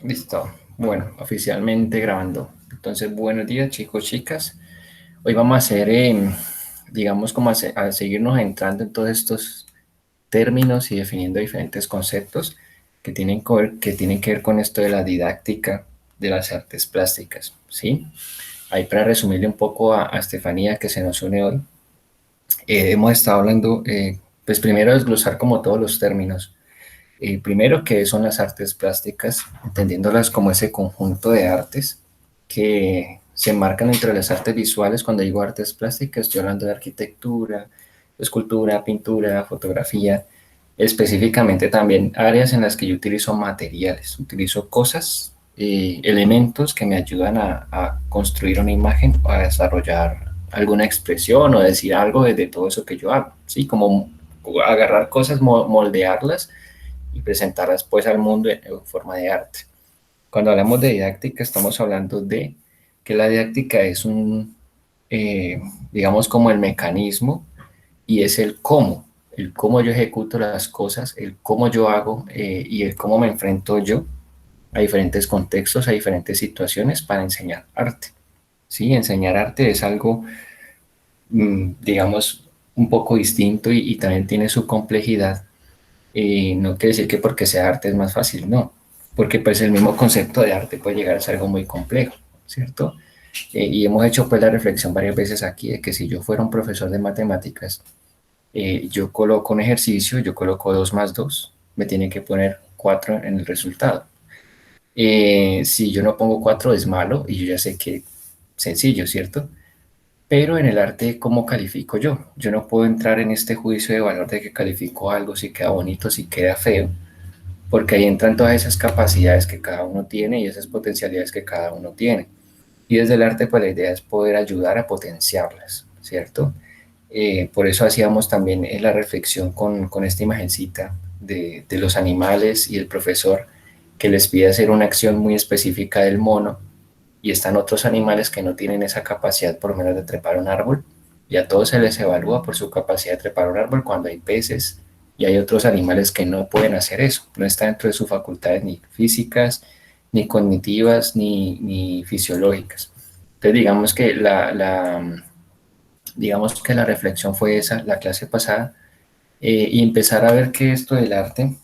Listo. Bueno, oficialmente grabando. Entonces, buenos días, chicos, chicas. Hoy vamos a hacer, digamos, como a seguirnos entrando en todos estos términos y definiendo diferentes conceptos que tienen que ver con esto de la didáctica de las artes plásticas, ¿sí? Ahí para resumirle un poco a Estefanía que se nos une hoy, hemos estado hablando, pues primero desglosar como todos los términos. Primero, ¿qué son las artes plásticas? Entendiéndolas como ese conjunto de artes que se enmarcan entre las artes visuales. Cuando digo artes plásticas, estoy hablando de arquitectura, escultura, pintura, fotografía, específicamente también áreas en las que yo utilizo materiales, utilizo cosas, elementos que me ayudan a construir una imagen o a desarrollar alguna expresión o decir algo de todo eso que yo hago, ¿sí? Como agarrar cosas, moldearlas y presentarlas pues al mundo en forma de arte. Cuando hablamos de didáctica estamos hablando de que la didáctica es eh, digamos como el mecanismo y es el cómo yo ejecuto las cosas, el cómo yo hago y el cómo me enfrento yo a diferentes contextos, a diferentes situaciones para enseñar arte. Sí, enseñar arte es algo, digamos, un poco distinto y también tiene su complejidad. No quiere decir que porque sea arte es más fácil, no, porque pues el mismo concepto de arte puede llegar a ser algo muy complejo, ¿cierto? Y hemos hecho pues la reflexión varias veces aquí de que si yo fuera un profesor de matemáticas, yo coloco un ejercicio, yo coloco 2 más 2, me tiene que poner 4 en el resultado. Si yo no pongo 4 es malo y yo ya sé que sencillo, ¿cierto? Pero en el arte, ¿cómo califico yo? Yo no puedo entrar en este juicio de valor de que califico algo, si queda bonito, si queda feo, porque ahí entran todas esas capacidades que cada uno tiene y esas potencialidades que cada uno tiene. Y desde el arte, pues la idea es poder ayudar a potenciarlas, ¿cierto? Por eso hacíamos también la reflexión con esta imagencita de los animales y el profesor que les pide hacer una acción muy específica del mono y están otros animales que no tienen esa capacidad por lo menos de trepar un árbol y a todos se les evalúa por su capacidad de trepar un árbol cuando hay peces y hay otros animales que no pueden hacer eso, no está dentro de sus facultades ni físicas, ni cognitivas, ni fisiológicas. Entonces digamos que la reflexión fue esa, la clase pasada, y empezar a ver que esto del arte,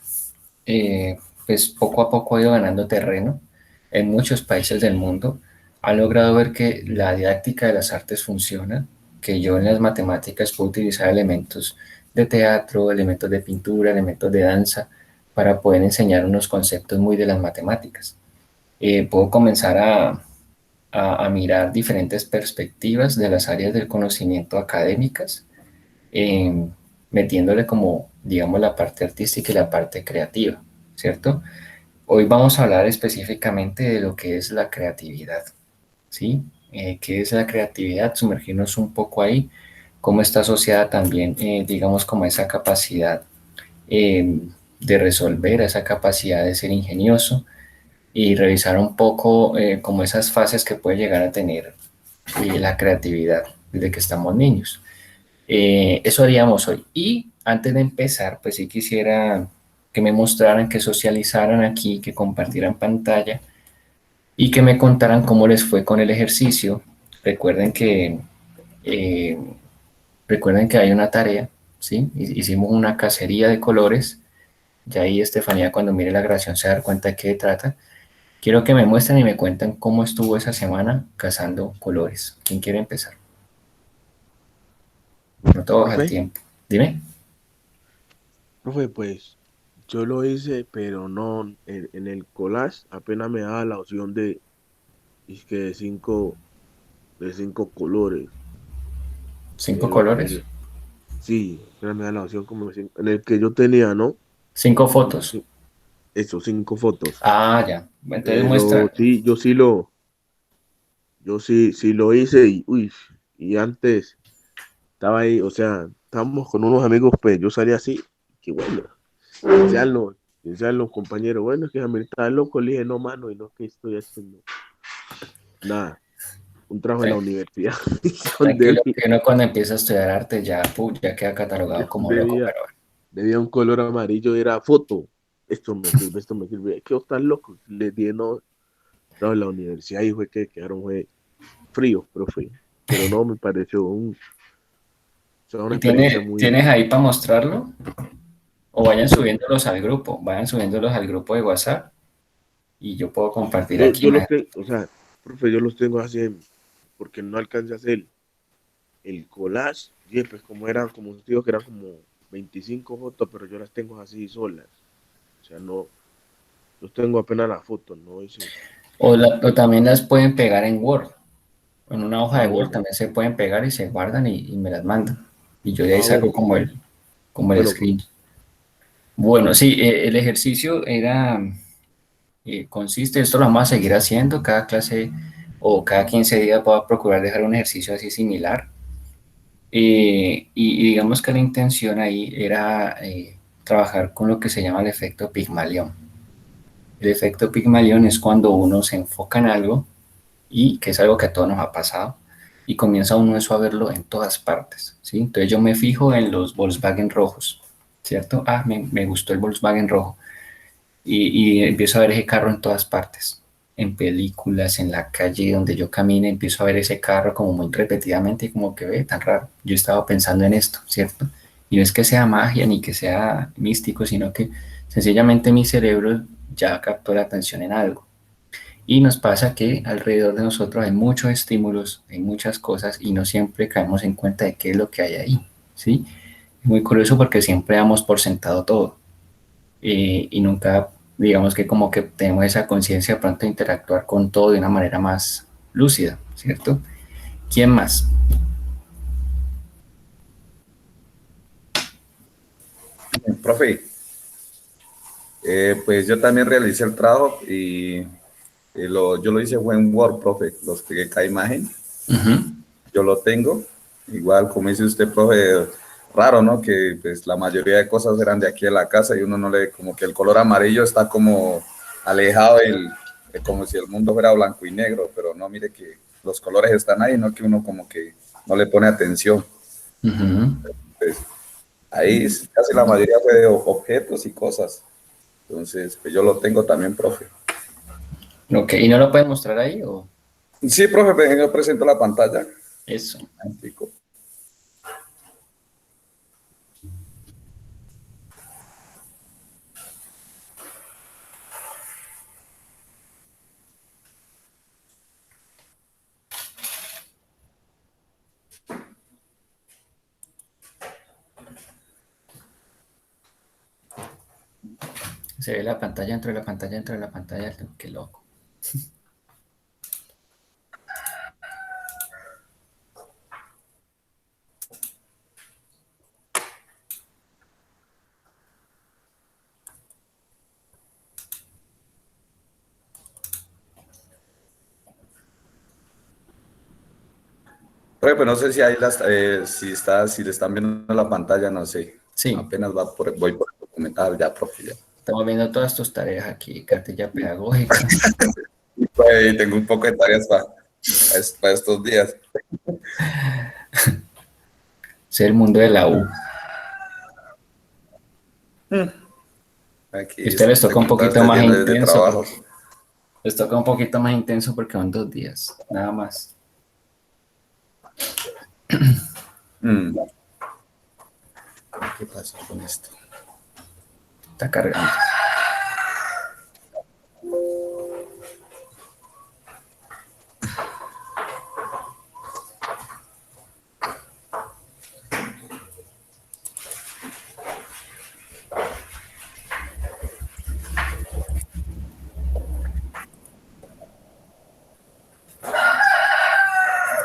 pues poco a poco ha ido ganando terreno en muchos países del mundo. Han logrado ver que la didáctica de las artes funciona, que yo en las matemáticas puedo utilizar elementos de teatro, elementos de pintura, elementos de danza, para poder enseñar unos conceptos muy de las matemáticas. Puedo comenzar a mirar diferentes perspectivas de las áreas del conocimiento académicas, eh, metiéndole como, digamos, la parte artística y la parte creativa, ¿cierto? Hoy vamos a hablar específicamente de lo que es la creatividad, ¿sí? ¿Qué es la creatividad? Sumergirnos un poco ahí, cómo está asociada también, digamos, como esa capacidad eh, de resolver, esa capacidad de ser ingenioso y revisar un poco como esas fases que puede llegar a tener la creatividad desde que estamos niños. Eso haríamos hoy. Y antes de empezar, pues sí quisiera que me mostraran, que socializaran aquí, que compartieran pantalla y que me contaran cómo les fue con el ejercicio. Recuerden que, eh, recuerden que hay una tarea, ¿sí? Hicimos una cacería de colores. Ya ahí Estefanía cuando mire la grabación se va a dar cuenta de qué trata. Quiero que me muestren y me cuenten cómo estuvo esa semana cazando colores. ¿Quién quiere empezar? No te baja el Profe, tiempo. Dime. profe, pues yo lo hice, pero no en el collage apenas me daba la opción es que de cinco colores. 5 Pero colores. sí, apenas me da la opción en el que yo tenía, ¿no? 5 No, fotos. sí, eso, cinco fotos. Ah, ya. Entonces Pero muestra. sí, yo sí lo hice y uy, y antes estaba ahí, o sea, estábamos con unos amigos, pues yo salía así, que bueno. Decían los compañeros, bueno, es que Jamil está loco, le dije, no, mano, y no, ¿qué estoy haciendo? Nada, un trabajo de la tra- universidad, donde Tranquilo, él que uno cuando empieza a estudiar arte ya, ya queda yo catalogado como loco, debía, pero bueno. debía un color amarillo, era foto, esto me sirve. ¿Qué estás loco? Le dije, no, no, en la universidad y fue que quedaron fue, fríos, profe. Pero no, me pareció o sea, una ¿Y experiencia tienes muy... ahí para mostrarlo? O vayan Bueno, subiéndolos al grupo, vayan subiéndolos al grupo de WhatsApp y yo puedo compartir aquí yo los más. tengo, o sea, profe, yo los tengo así, porque no alcancé a hacer el collage. Y pues como eran, como os digo, que eran como 25 fotos, pero yo las tengo así solas. O sea, no, yo tengo apenas las fotos, no hice. O también las pueden pegar en Word. En una hoja Ah, de Word bueno, también se pueden pegar y se guardan y me las mandan. Y yo de ahí ah, saco bueno, como el bueno, profe. screen. Bueno, sí, el ejercicio consiste, esto lo vamos a seguir haciendo, cada clase o cada 15 días voy a procurar dejar un ejercicio así similar. Y digamos que la intención ahí era trabajar con lo que se llama el efecto Pigmalión. El efecto Pigmalión es cuando uno se enfoca en algo y que es algo que a todos nos ha pasado y comienza uno eso a verlo en todas partes, ¿sí? Entonces yo me fijo en los Volkswagen rojos, ¿cierto? Ah, me gustó el Volkswagen rojo y empiezo a ver ese carro en todas partes, en películas, en la calle donde yo camine, empiezo a ver ese carro como muy repetidamente y como que ve tan raro. Yo estaba pensando en esto, ¿cierto? Y no es que sea magia ni que sea místico, sino que sencillamente mi cerebro ya captó la atención en algo. Y nos pasa que alrededor de nosotros hay muchos estímulos, hay muchas cosas y no siempre caemos en cuenta de qué es lo que hay ahí, ¿sí? Muy curioso porque siempre damos por sentado todo y nunca, digamos que como que tenemos esa conciencia de pronto de interactuar con todo de una manera más lúcida, ¿cierto? ¿Quién más? Profe, pues yo también realicé el trabajo y yo lo hice fue en Word, profe, los pegué cada imagen, Ujú. yo lo tengo, igual como dice usted, profe, raro, ¿no? Que pues la mayoría de cosas eran de aquí de la casa y uno no le, como que el color amarillo está como alejado como si el mundo fuera blanco y negro, pero no, mire que los colores están ahí, no que uno como que no le pone atención. Ujú. Pues ahí casi la mayoría fue de objetos y cosas. Entonces, pues yo lo tengo también, profe. Ok, ¿y no lo pueden mostrar ahí o Sí, profe, yo presento la pantalla. eso? Antico. Se ve la pantalla dentro de la pantalla dentro de la pantalla, qué loco. Profe, pues no sé si ahí si le están viendo la pantalla, no sé. Sí, Apenas voy por el documental ya, profe. Ya. estamos viendo todas tus tareas aquí, cartilla pedagógica, Y pues, tengo un poco de tareas para estos días. es el mundo de la U. Y a Aquí ustedes les este toca un computador poquito está más lleno de intenso, trabajos. porque les toca un poquito más intenso porque van 2 días, nada más. Mm. ¿Qué pasa con esto? Está cargando.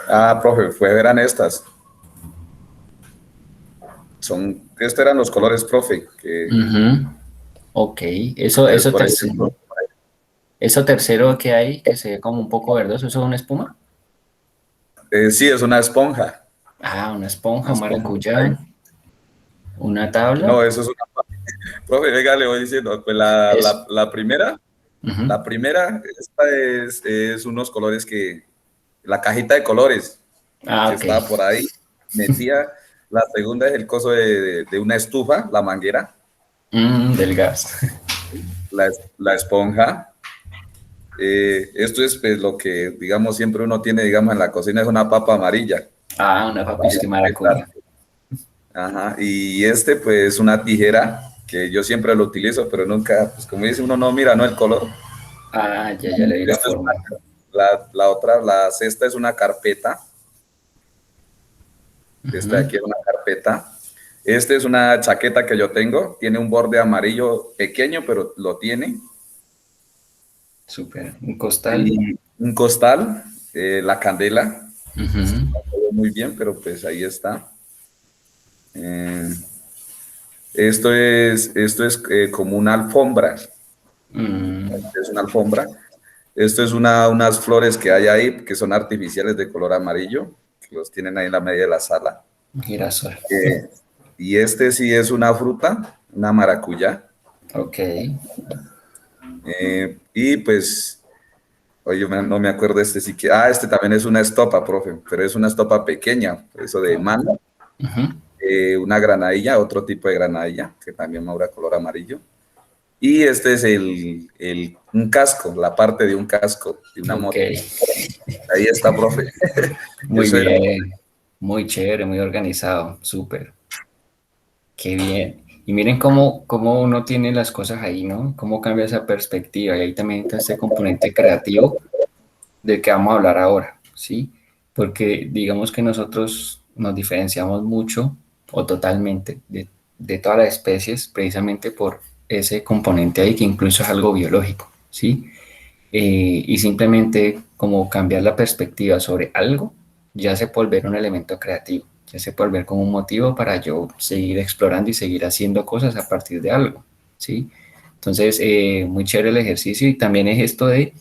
Ah, profe, eran estas. Estos eran los colores, profe, que Ujú. Ok, eso, entonces eso por tercero, ejemplo, eso tercero que hay, que se ve como un poco verdoso, ¿eso es una espuma? sí, es Ah, una esponja, una un esponja por maracuyá, ahí. una tabla. No, eso es una. Profe, venga, le voy diciendo, pues Es, ujú. la primera, esta es unos colores la cajita de colores Ah, que ok. estaba por ahí, metía. La segunda es el coso de una estufa, la manguera. Del gas. la esponja. Esto es pues, lo que, digamos, siempre uno tiene, digamos, en la cocina, es una papa amarilla. Ah, una papisca maracuya. Ajá, y este, pues, una tijera, que yo siempre lo utilizo, pero nunca, pues, como dice uno, no mira, no el color. Ah, ya le di la Esto es forma. la otra, la cesta es una carpeta. Esta de Ujú. aquí es una carpeta. Esta es una chaqueta que yo tengo, tiene un borde amarillo pequeño, pero lo tiene. Súper. Un costal. Y un costal, la candela, Ujú. no se ve muy bien, pero pues ahí está. Eh, esto es como una alfombra, Mm, es una alfombra. Esto es unas flores que hay ahí, que son artificiales de color amarillo, que los tienen ahí en la media de la sala. un girasol. Eh, y este sí es una fruta, una maracuyá. Ok. Y pues, oye, no me acuerdo este sí que, este también es una estopa, profe, pero es una estopa pequeña, eso de mano, Ujú. una granadilla, otro tipo de granadilla, que también maura color amarillo. Y este es un casco, la parte de un casco, de una Ok. moto. Ahí está, profe. Muy Eso era. bien. Muy chévere, muy organizado. Súper. Qué bien. Y miren cómo uno tiene las cosas ahí, ¿no? Cómo cambia esa perspectiva. Y ahí también está este componente creativo del que vamos a hablar ahora, ¿sí? Porque digamos que nosotros nos diferenciamos mucho o totalmente de todas las especies precisamente por ese componente ahí que incluso es algo biológico, ¿sí? Y simplemente como cambiar la perspectiva sobre algo ya se puede volver un elemento creativo, ya se puede volver como un motivo para yo seguir explorando y seguir haciendo cosas a partir de algo, ¿sí? Entonces, muy chévere el ejercicio y también es esto del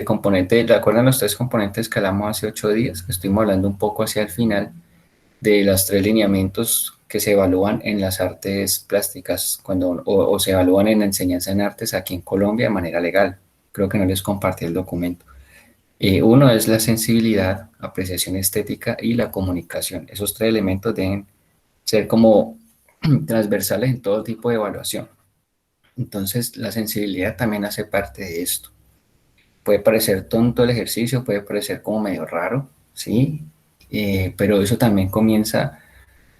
componente, ¿recuerdan los tres componentes que hablamos hace 8 días? Que estuvimos hablando un poco hacia el final de los tres lineamientos que se evalúan en las artes plásticas o se evalúan en la enseñanza en artes aquí en Colombia de manera legal. Creo que no les compartí el documento. Uno es la sensibilidad, apreciación estética y la comunicación. Esos tres elementos deben ser como transversales en todo tipo de evaluación. Entonces, la sensibilidad también hace parte de esto. Puede parecer tonto el ejercicio, puede parecer como medio raro, ¿sí? Pero eso también comienza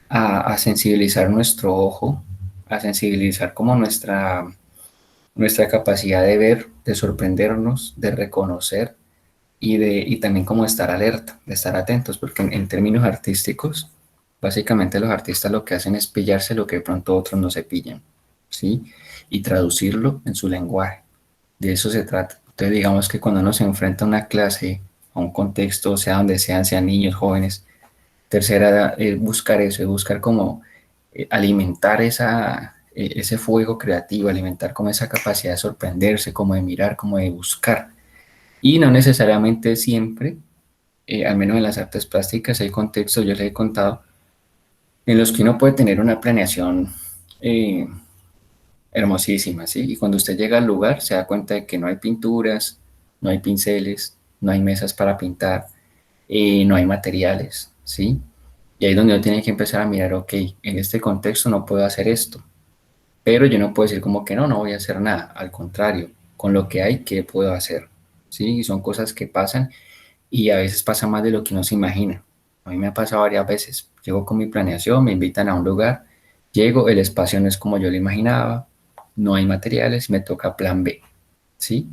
a sensibilizar nuestro ojo, a sensibilizar como nuestra capacidad de ver, de sorprendernos, de reconocer y también como estar alerta, de estar atentos, porque en términos artísticos, básicamente los artistas lo que hacen es pillarse lo que de pronto otros no se pillan, ¿sí? Y traducirlo en su lenguaje. De eso se trata. Entonces, digamos que cuando uno se enfrenta a una clase, a un contexto, sea donde sean niños, jóvenes, tercera, buscar eso, es buscar como alimentar ese fuego creativo, alimentar como esa capacidad de sorprenderse, como de mirar, como de buscar. Y no necesariamente siempre, al menos en las artes plásticas, hay contextos, yo les he contado, en los que uno puede tener una planeación eh, hermosísima, ¿sí? Y cuando usted llega al lugar se da cuenta de que no hay pinturas, no hay pinceles, no hay mesas para pintar, no hay materiales, ¿sí? Y ahí es donde uno tiene que empezar a mirar, ok, en este contexto no puedo hacer esto, pero yo no puedo decir como que no voy a hacer nada, al contrario, con lo que hay, ¿qué puedo hacer? ¿Sí? Y son cosas que pasan y a veces pasa más de lo que uno se imagina. A mí me ha pasado varias veces. Llego con mi planeación, me invitan a un lugar, llego, el espacio no es como yo lo imaginaba, no hay materiales, me toca plan B, ¿sí?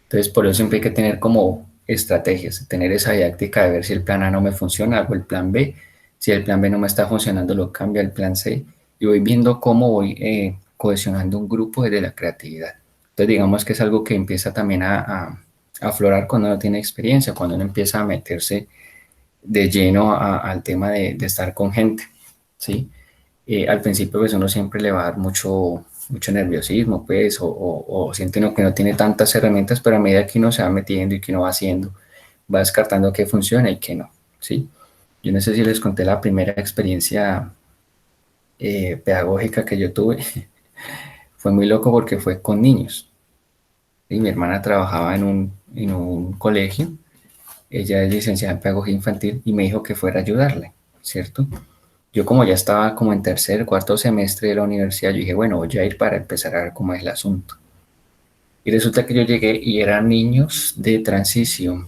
Entonces, por eso siempre hay que tener como estrategias, tener esa didáctica de ver si el plan A no me funciona, hago el plan B, si el plan B no me está funcionando, lo cambio al plan C y voy viendo cómo voy cohesionando un grupo desde la creatividad. Entonces, digamos que es algo que empieza también a aflorar cuando uno tiene experiencia, cuando uno empieza a meterse de lleno al tema de estar con gente, ¿sí? Al principio pues uno siempre le va a dar mucho nerviosismo, pues, o siente uno que no tiene tantas herramientas, pero a medida que uno se va metiendo y que uno va haciendo, va descartando qué funciona y qué no, ¿sí? Yo no sé si les conté la primera experiencia pedagógica que yo tuve, fue muy loco porque fue con niños, ¿sí? Mi hermana trabajaba en un colegio, ella es licenciada en pedagogía infantil y me dijo que fuera a ayudarle, ¿cierto? Yo como ya estaba como en tercer, cuarto semestre de la universidad, yo dije, bueno, voy a ir para empezar a ver cómo es el asunto. Y resulta que yo llegué y eran niños de transición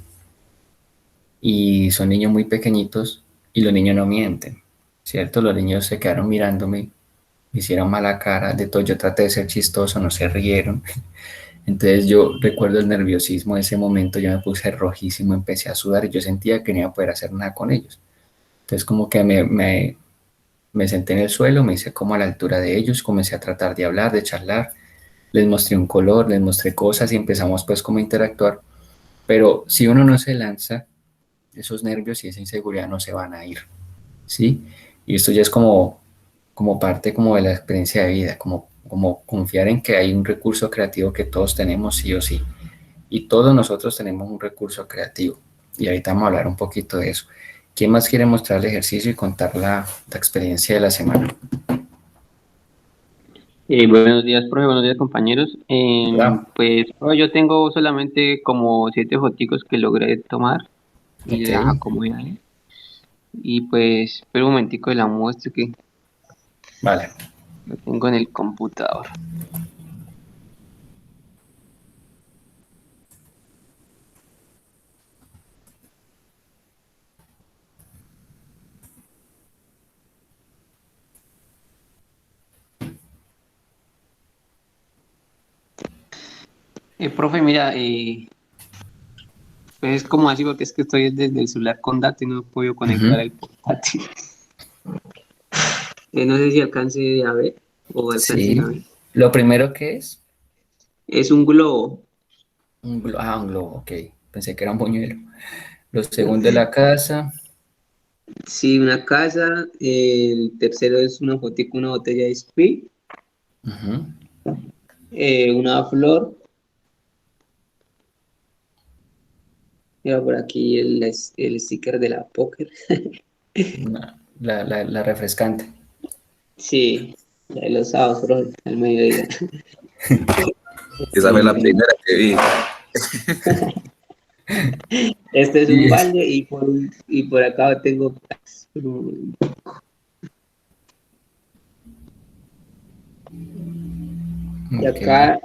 y son niños muy pequeñitos y los niños no mienten, ¿cierto? Los niños se quedaron mirándome, me hicieron mala cara, de todo yo traté de ser chistoso, no se rieron. Entonces yo recuerdo el nerviosismo de ese momento, yo me puse rojísimo, empecé a sudar y yo sentía que no iba a poder hacer nada con ellos. Entonces como que me senté en el suelo, me hice como a la altura de ellos, comencé a tratar de hablar, de charlar, les mostré un color, les mostré cosas y empezamos pues como a interactuar. Pero si uno no se lanza, esos nervios y esa inseguridad no se van a ir, ¿sí? Y esto ya es como parte como de la experiencia de vida, como confiar en que hay un recurso creativo que todos tenemos sí o sí. Y todos nosotros tenemos un recurso creativo. Y ahorita vamos a hablar un poquito de eso. ¿Quién más quiere mostrar el ejercicio y contar la experiencia de la semana? Buenos días, profe, buenos días, compañeros. Hola. Pues profe, yo tengo solamente como 7 foticos que logré tomar y Ok, las acomodé ahí. Y pues, espera un momentico de la muestra que vale. lo tengo en el computador. Profe, mira, pues es como así porque es que estoy desde el celular con datos y no he podido conectar Ujú. el portátil. No sé si alcance a ver o alcancen a Sí. ver. Lo primero que es Es un globo. un globo, ok. Pensé que era un buñuelo. Lo segundo es la casa. Sí, una casa. El tercero es una fotico, una botella de Sprite. Ujú. Una flor. Mira por aquí el sticker de la póker. La refrescante. Sí, la de los sábados, bro, al mediodía. Esa fue la Eh, primera que vi. este es un Y es, balde y por acá tengo. Y ok. acá,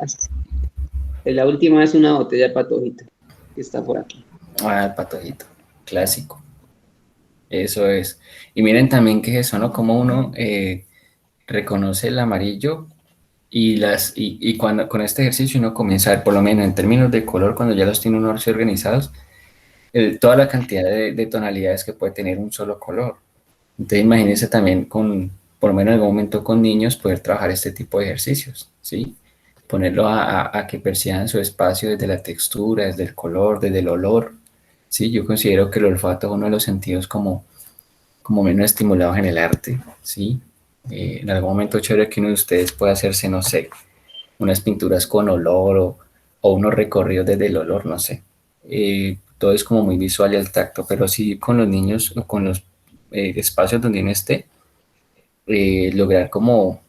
la última es una botella de patojito que está por aquí. Ah, el patojito. Clásico. Eso es. Y miren también que eso, ¿no? Como uno reconoce el amarillo y cuando con este ejercicio uno comienza a ver, por lo menos en términos de color, cuando ya los tiene uno así organizados, toda la cantidad de tonalidades que puede tener un solo color. Entonces imagínense también por lo menos en algún momento con niños, poder trabajar este tipo de ejercicios, ¿sí? Ponerlo a que perciban su espacio desde la textura, desde el color, desde el olor, ¿sí? Yo considero que el olfato es uno de los sentidos como menos estimulados en el arte, ¿sí? En algún momento chévere que uno de ustedes pueda hacerse, no sé, unas pinturas con olor o unos recorridos desde el olor, no sé. Todo es como muy visual y al tacto, pero sí con los niños o con los espacios donde uno esté, lograr como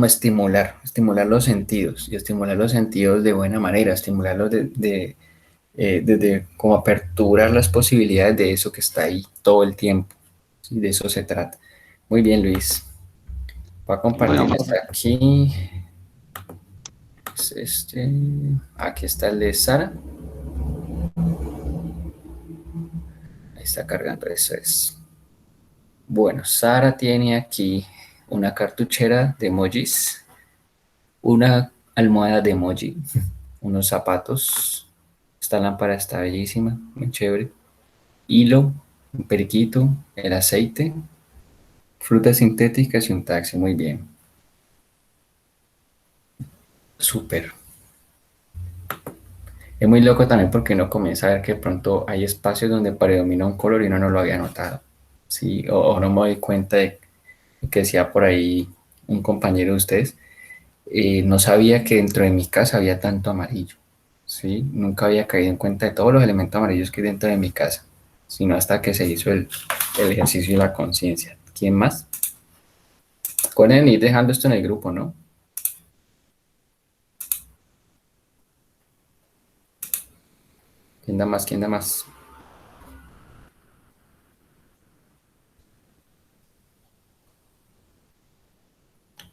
estimular los sentidos y estimular los sentidos de buena manera, estimularlos desde como aperturar las posibilidades de eso que está ahí todo el tiempo. ¿Sí? De eso se trata. Muy bien, Luis. Voy a Bueno, compartirles aquí. Aquí está el de Sara. Ahí está cargando, eso es. Bueno, Sara tiene aquí una cartuchera de emojis, una almohada de emoji, unos zapatos. Esta lámpara está bellísima, muy chévere. Hilo, un periquito, el aceite, frutas sintéticas y un taxi. Muy bien. Súper. Es muy loco también porque uno comienza a ver que de pronto hay espacios donde predomina un color y uno no lo había notado. Sí, o no me doy cuenta de que decía por ahí un compañero de ustedes. No sabía que dentro de mi casa había tanto amarillo. Sí, nunca había caído en cuenta de todos los elementos amarillos que hay dentro de mi casa, sino hasta que se hizo el ejercicio de la conciencia. ¿Quién más? Pueden ir dejando esto en el grupo, ¿no? ¿Quién da más? ¿Quién da más?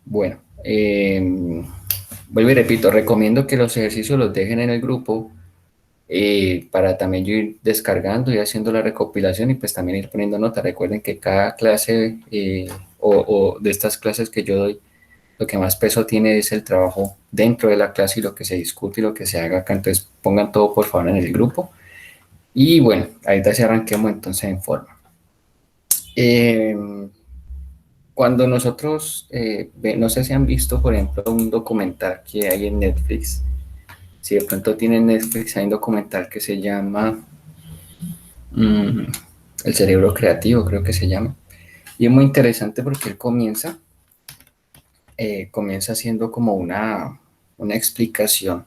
Bueno, vuelvo y repito, recomiendo que los ejercicios los dejen en el grupo para también yo ir descargando y haciendo la recopilación y pues también ir poniendo nota. Recuerden que cada clase o de estas clases que yo doy, lo que más peso tiene es el trabajo dentro de la clase y lo que se discute y lo que se haga acá. Entonces pongan todo por favor en el grupo. Y bueno, ahorita se arranquemos entonces en forma. Cuando nosotros, no sé si han visto, por ejemplo, un documental que hay en Netflix. Si de pronto tienen Netflix, hay un documental que se llama El cerebro creativo, creo que se llama. Y es muy interesante porque él comienza haciendo como una explicación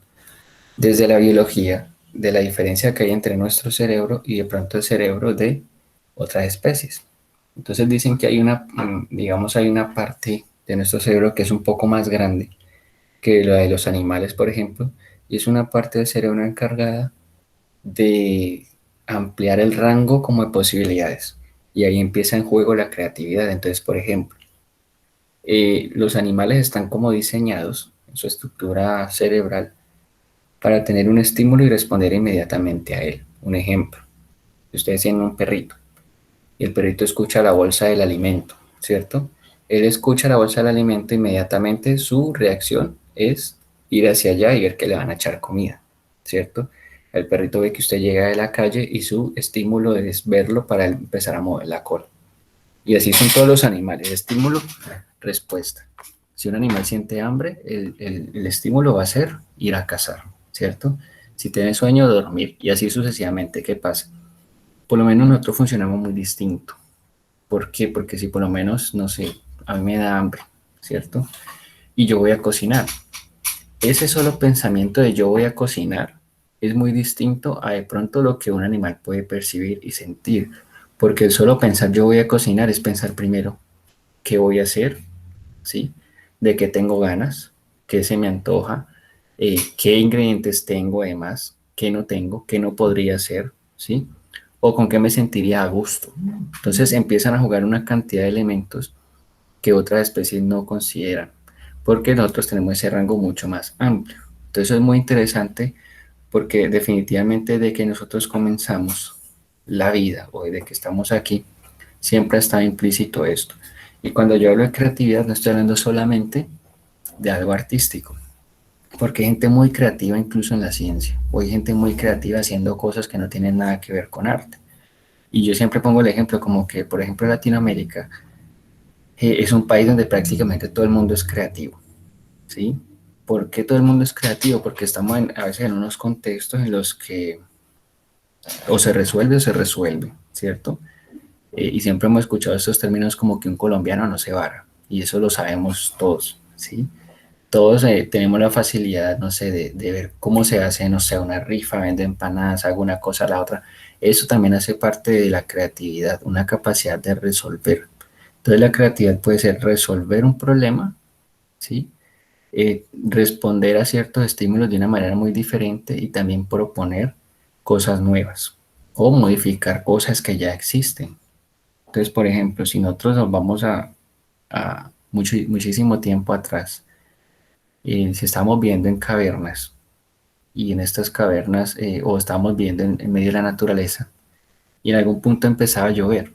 desde la biología de la diferencia que hay entre nuestro cerebro y de pronto el cerebro de otras especies. Entonces dicen que digamos, hay una parte de nuestro cerebro que es un poco más grande que la de los animales, por ejemplo, y es una parte del cerebro encargada de ampliar el rango como de posibilidades. Y ahí empieza en juego la creatividad. Entonces, por ejemplo, los animales están como diseñados en su estructura cerebral para tener un estímulo y responder inmediatamente a él. Un ejemplo, si ustedes tienen un perrito y el perrito escucha la bolsa del alimento, ¿cierto? Él escucha la bolsa del alimento, inmediatamente su reacción es ir hacia allá y ver que le van a echar comida, ¿cierto? El perrito ve que usted llega de la calle y su estímulo es verlo para empezar a mover la cola. Y así son todos los animales, estímulo, respuesta. Si un animal siente hambre, el estímulo va a ser ir a cazar, ¿cierto? Si tiene sueño, dormir, y así sucesivamente. ¿Qué pasa? Por lo menos nosotros funcionamos muy distinto. ¿Por qué? Porque si por lo menos, no sé, a mí me da hambre, ¿cierto? Y yo voy a cocinar. Ese solo pensamiento de yo voy a cocinar es muy distinto a de pronto lo que un animal puede percibir y sentir. Porque el solo pensar yo voy a cocinar es pensar primero qué voy a hacer, ¿sí? De qué tengo ganas, qué se me antoja, qué ingredientes tengo además, qué no tengo, qué no podría hacer, ¿sí? O con qué me sentiría a gusto. Entonces empiezan a jugar una cantidad de elementos que otras especies no consideran, porque nosotros tenemos ese rango mucho más amplio. Entonces es muy interesante porque definitivamente de que nosotros comenzamos la vida o de que estamos aquí, siempre está implícito esto. Y cuando yo hablo de creatividad, no estoy hablando solamente de algo artístico, porque hay gente muy creativa incluso en la ciencia, o hay gente muy creativa haciendo cosas que no tienen nada que ver con arte. Y yo siempre pongo el ejemplo como que, por ejemplo, Latinoamérica es un país donde prácticamente todo el mundo es creativo, ¿sí? ¿Por qué todo el mundo es creativo? Porque estamos a veces en unos contextos en los que o se resuelve, ¿cierto? Y siempre hemos escuchado estos términos como que un colombiano no se vara, y eso lo sabemos todos, ¿sí? Todos tenemos la facilidad, no sé, de ver cómo se hace, no sé, una rifa, vende empanadas, hago una cosa a la otra. Eso también hace parte de la creatividad, una capacidad de resolver. Entonces la creatividad puede ser resolver un problema, ¿sí? Responder a ciertos estímulos de una manera muy diferente y también proponer cosas nuevas o modificar cosas que ya existen. Entonces, por ejemplo, si nosotros nos vamos a muchísimo tiempo atrás, si estamos viendo en cavernas y en estas cavernas o estamos viendo en medio de la naturaleza y en algún punto empezaba a llover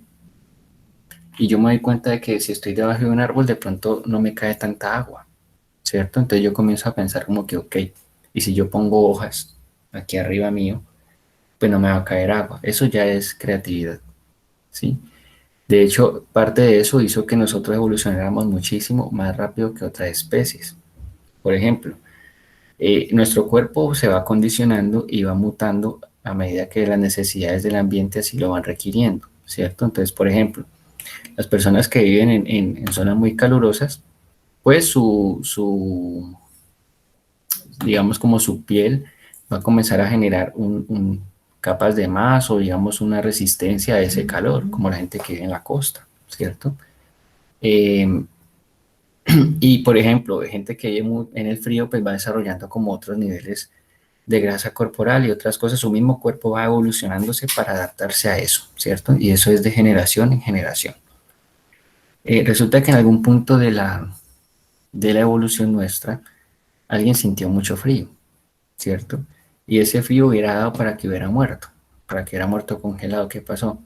y yo me doy cuenta de que si estoy debajo de un árbol de pronto no me cae tanta agua, ¿cierto? Entonces yo comienzo a pensar como que, ok, y si yo pongo hojas aquí arriba mío, pues no me va a caer agua. Eso ya es creatividad, ¿sí? De hecho, parte de eso hizo que nosotros evolucionáramos muchísimo más rápido que otras especies. Por ejemplo, nuestro cuerpo se va condicionando y va mutando a medida que las necesidades del ambiente así lo van requiriendo, ¿cierto? Entonces, por ejemplo, las personas que viven en zonas muy calurosas, pues digamos como su piel va a comenzar a generar capas de más o digamos una resistencia a ese calor, como la gente que vive en la costa, ¿cierto? Eh, y por ejemplo, gente que vive en el frío, pues va desarrollando como otros niveles de grasa corporal y otras cosas, su mismo cuerpo va evolucionándose para adaptarse a eso, ¿cierto? Y eso es de generación en generación. Resulta que en algún punto de la evolución nuestra, alguien sintió mucho frío, ¿cierto? Y ese frío hubiera dado para que hubiera muerto congelado. ¿Qué pasó?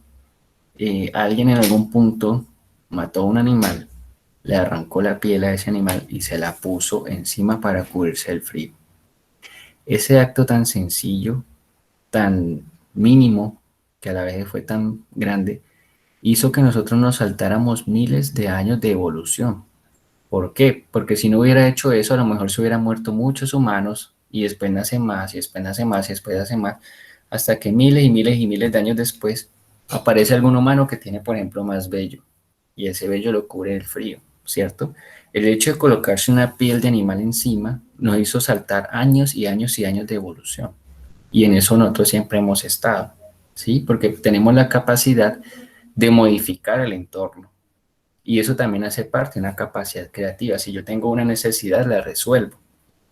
Alguien en algún punto mató a un animal, le arrancó la piel a ese animal y se la puso encima para cubrirse el frío. Ese acto tan sencillo, tan mínimo, que a la vez fue tan grande, hizo que nosotros nos saltáramos miles de años de evolución. ¿Por qué? Porque si no hubiera hecho eso, a lo mejor se hubieran muerto muchos humanos y después nace más y después nace más y después nace más, hasta que miles y miles y miles de años después aparece algún humano que tiene, por ejemplo, más vello y ese vello lo cubre el frío, ¿cierto? El hecho de colocarse una piel de animal encima nos hizo saltar años y años y años de evolución. Y en eso nosotros siempre hemos estado, ¿sí? Porque tenemos la capacidad de modificar el entorno. Y eso también hace parte de una capacidad creativa. Si yo tengo una necesidad, la resuelvo.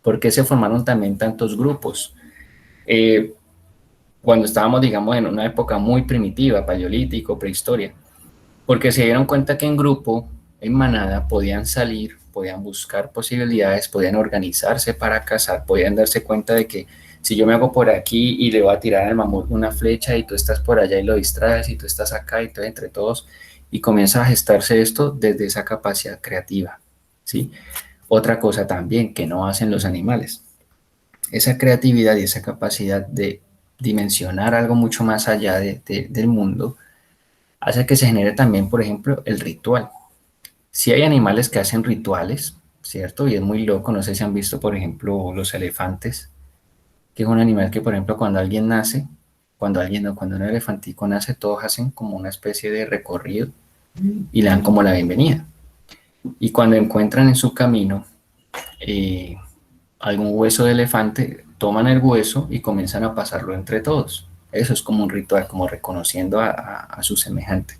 ¿Por qué se formaron también tantos grupos? Eh, Cuando estábamos, digamos, en una época muy primitiva, paleolítico, prehistoria, porque se dieron cuenta que en grupo, en manada, podían salir, podían buscar posibilidades, podían organizarse para cazar, podían darse cuenta de que si yo me hago por aquí y le voy a tirar al mamut una flecha y tú estás por allá y lo distraes y tú estás acá y todo entre todos, y comienza a gestarse esto desde esa capacidad creativa, ¿sí? Otra cosa también que no hacen los animales, esa creatividad y esa capacidad de dimensionar algo mucho más allá del mundo, hace que se genere también, por ejemplo, el ritual. Si hay animales que hacen rituales, ¿cierto? Y es muy loco, no sé si han visto, por ejemplo, los elefantes, que es un animal que, por ejemplo, cuando alguien nace, cuando alguien no, cuando un elefantico nace, todos hacen como una especie de recorrido y le dan como la bienvenida. Y cuando encuentran en su camino eh, algún hueso de elefante, toman el hueso y comienzan a pasarlo entre todos. Eso es como un ritual, como reconociendo a su semejante.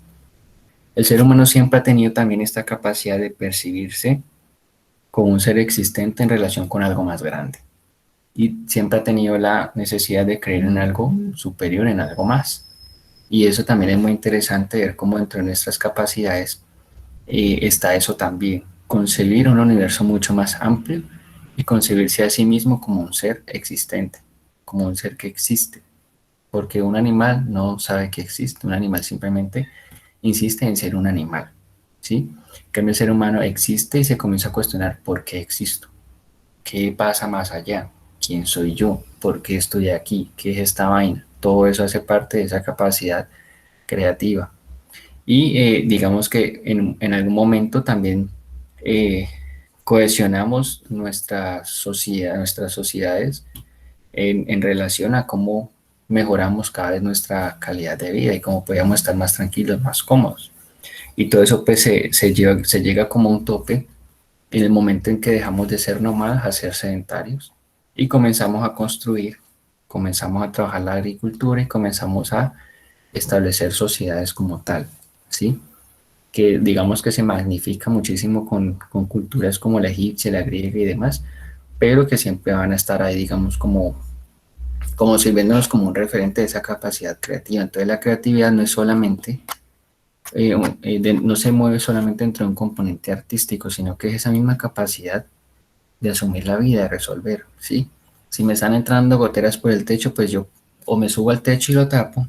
El ser humano siempre ha tenido también esta capacidad de percibirse como un ser existente en relación con algo más grande. Y siempre ha tenido la necesidad de creer en algo superior, en algo más. Y eso también es muy interesante ver cómo dentro de nuestras capacidades está eso también, concebir un universo mucho más amplio y concebirse a sí mismo como un ser existente, como un ser que existe, porque un animal no sabe que existe, un animal simplemente insiste en ser un animal, ¿sí? En cambio, el ser humano existe y se comienza a cuestionar por qué existo, qué pasa más allá, quién soy yo, por qué estoy aquí, qué es esta vaina. Todo eso hace parte de esa capacidad creativa. Y digamos que en algún momento también eh, cohesionamos nuestra sociedad, nuestras sociedades en relación a cómo mejoramos cada vez nuestra calidad de vida y cómo podíamos estar más tranquilos, más cómodos. Y todo eso pues se llega como a un tope en el momento en que dejamos de ser nómadas a ser sedentarios y comenzamos a construir, comenzamos a trabajar la agricultura y comenzamos a establecer sociedades como tal, ¿sí? Que digamos que se magnifica muchísimo con culturas como la egipcia, la griega y demás, pero que siempre van a estar ahí, digamos, como sirviéndonos como un referente de esa capacidad creativa. Entonces la creatividad no es solamente, no se mueve solamente dentro de un componente artístico, sino que es esa misma capacidad de asumir la vida, de resolver, ¿sí? Si me están entrando goteras por el techo, pues yo o me subo al techo y lo tapo,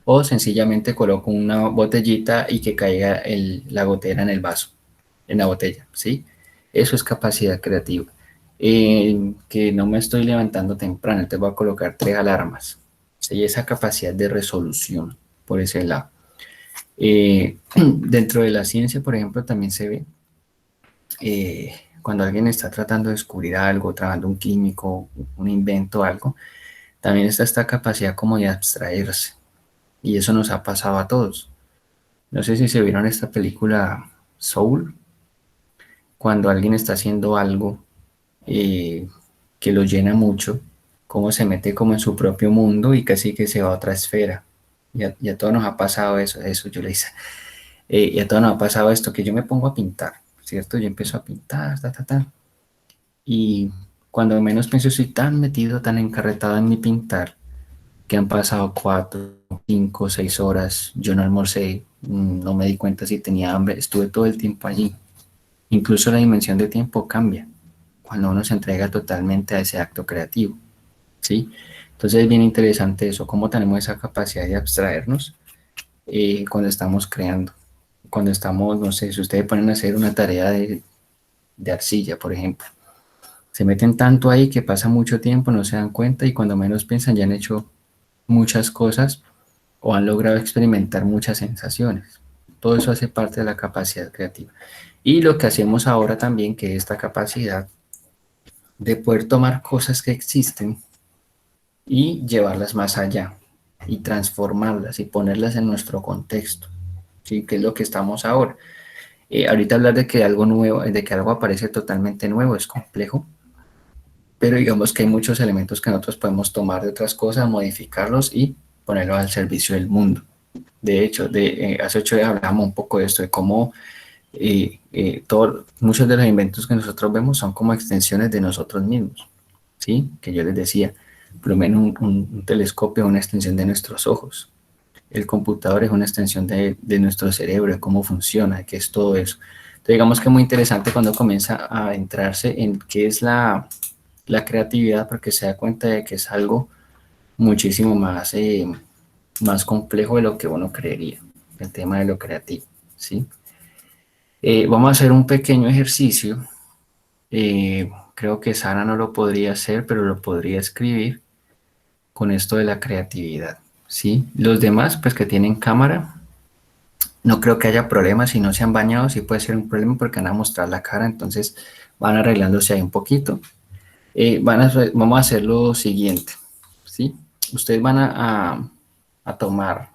o sencillamente coloco una botellita y que caiga la gotera en el vaso, en la botella, ¿sí? Eso es capacidad creativa. Que no me estoy levantando temprano, te voy a colocar 3 alarmas. ¿Sí? Esa capacidad de resolución por ese lado. Dentro de la ciencia, por ejemplo, también se ve cuando alguien está tratando de descubrir algo, trabajando un químico, un invento, algo, también está esta capacidad como de abstraerse. Y eso nos ha pasado a todos. No sé si se vieron esta película Soul, cuando alguien está haciendo algo eh, que lo llena mucho, cómo se mete como en su propio mundo y casi que se va a otra esfera. Y a todos nos ha pasado eso yo le hice. Y a todos nos ha pasado esto, que yo me pongo a pintar, ¿cierto? Yo empiezo a pintar, y cuando menos pienso estoy tan metido, tan encarretado en mi pintar, que han pasado 4, 5, 6 horas, yo no almorcé, no me di cuenta si tenía hambre, estuve todo el tiempo allí. Incluso la dimensión de tiempo cambia cuando uno se entrega totalmente a ese acto creativo, ¿sí? Entonces es bien interesante eso, cómo tenemos esa capacidad de abstraernos cuando estamos creando, cuando estamos, no sé, si ustedes ponen a hacer una tarea de arcilla, por ejemplo, se meten tanto ahí que pasa mucho tiempo, no se dan cuenta y cuando menos piensan ya han hecho muchas cosas o han logrado experimentar muchas sensaciones. Todo eso hace parte de la capacidad creativa. Y lo que hacemos ahora también, que es esta capacidad de poder tomar cosas que existen y llevarlas más allá y transformarlas y ponerlas en nuestro contexto, ¿sí? Que es lo que estamos ahora. Ahorita hablar de que algo nuevo, de que algo aparece totalmente nuevo es complejo, pero digamos que hay muchos elementos que nosotros podemos tomar de otras cosas, modificarlos y ponerlos al servicio del mundo. De hecho, hace 8 días hablamos un poco de esto, de cómo muchos de los inventos que nosotros vemos son como extensiones de nosotros mismos, ¿sí? Que yo les decía, por lo menos un telescopio es una extensión de nuestros ojos. El computador es una extensión de nuestro cerebro, de cómo funciona, qué es todo eso. Entonces, digamos que es muy interesante cuando comienza a entrarse en qué es la creatividad, porque se da cuenta de que es algo muchísimo más complejo de lo que uno creería, el tema de lo creativo, ¿sí? Vamos a hacer un pequeño ejercicio. Creo que Sara no lo podría hacer, pero lo podría escribir con esto de la creatividad, ¿sí? Los demás, pues que tienen cámara, no creo que haya problemas. Si no se han bañado, sí puede ser un problema porque van a mostrar la cara, entonces van arreglándose ahí un poquito. Vamos a hacer lo siguiente, ¿sí? Ustedes van a tomar,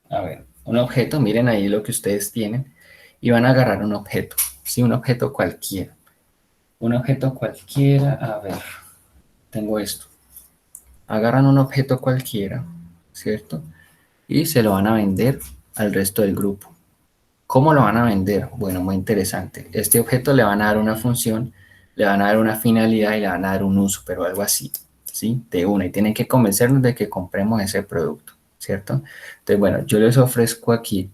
a ver, un objeto, miren ahí lo que ustedes tienen, y van a agarrar un objeto, ¿sí? Un objeto cualquiera. Un objeto cualquiera, a ver, tengo esto. Agarran un objeto cualquiera, ¿cierto? Y se lo van a vender al resto del grupo. ¿Cómo lo van a vender? Bueno, muy interesante. Este objeto le van a dar una función, le van a dar una finalidad y le van a dar un uso, pero algo así, ¿sí? De una. Y tienen que convencernos de que compremos ese producto, ¿cierto? Entonces, bueno, yo les ofrezco aquí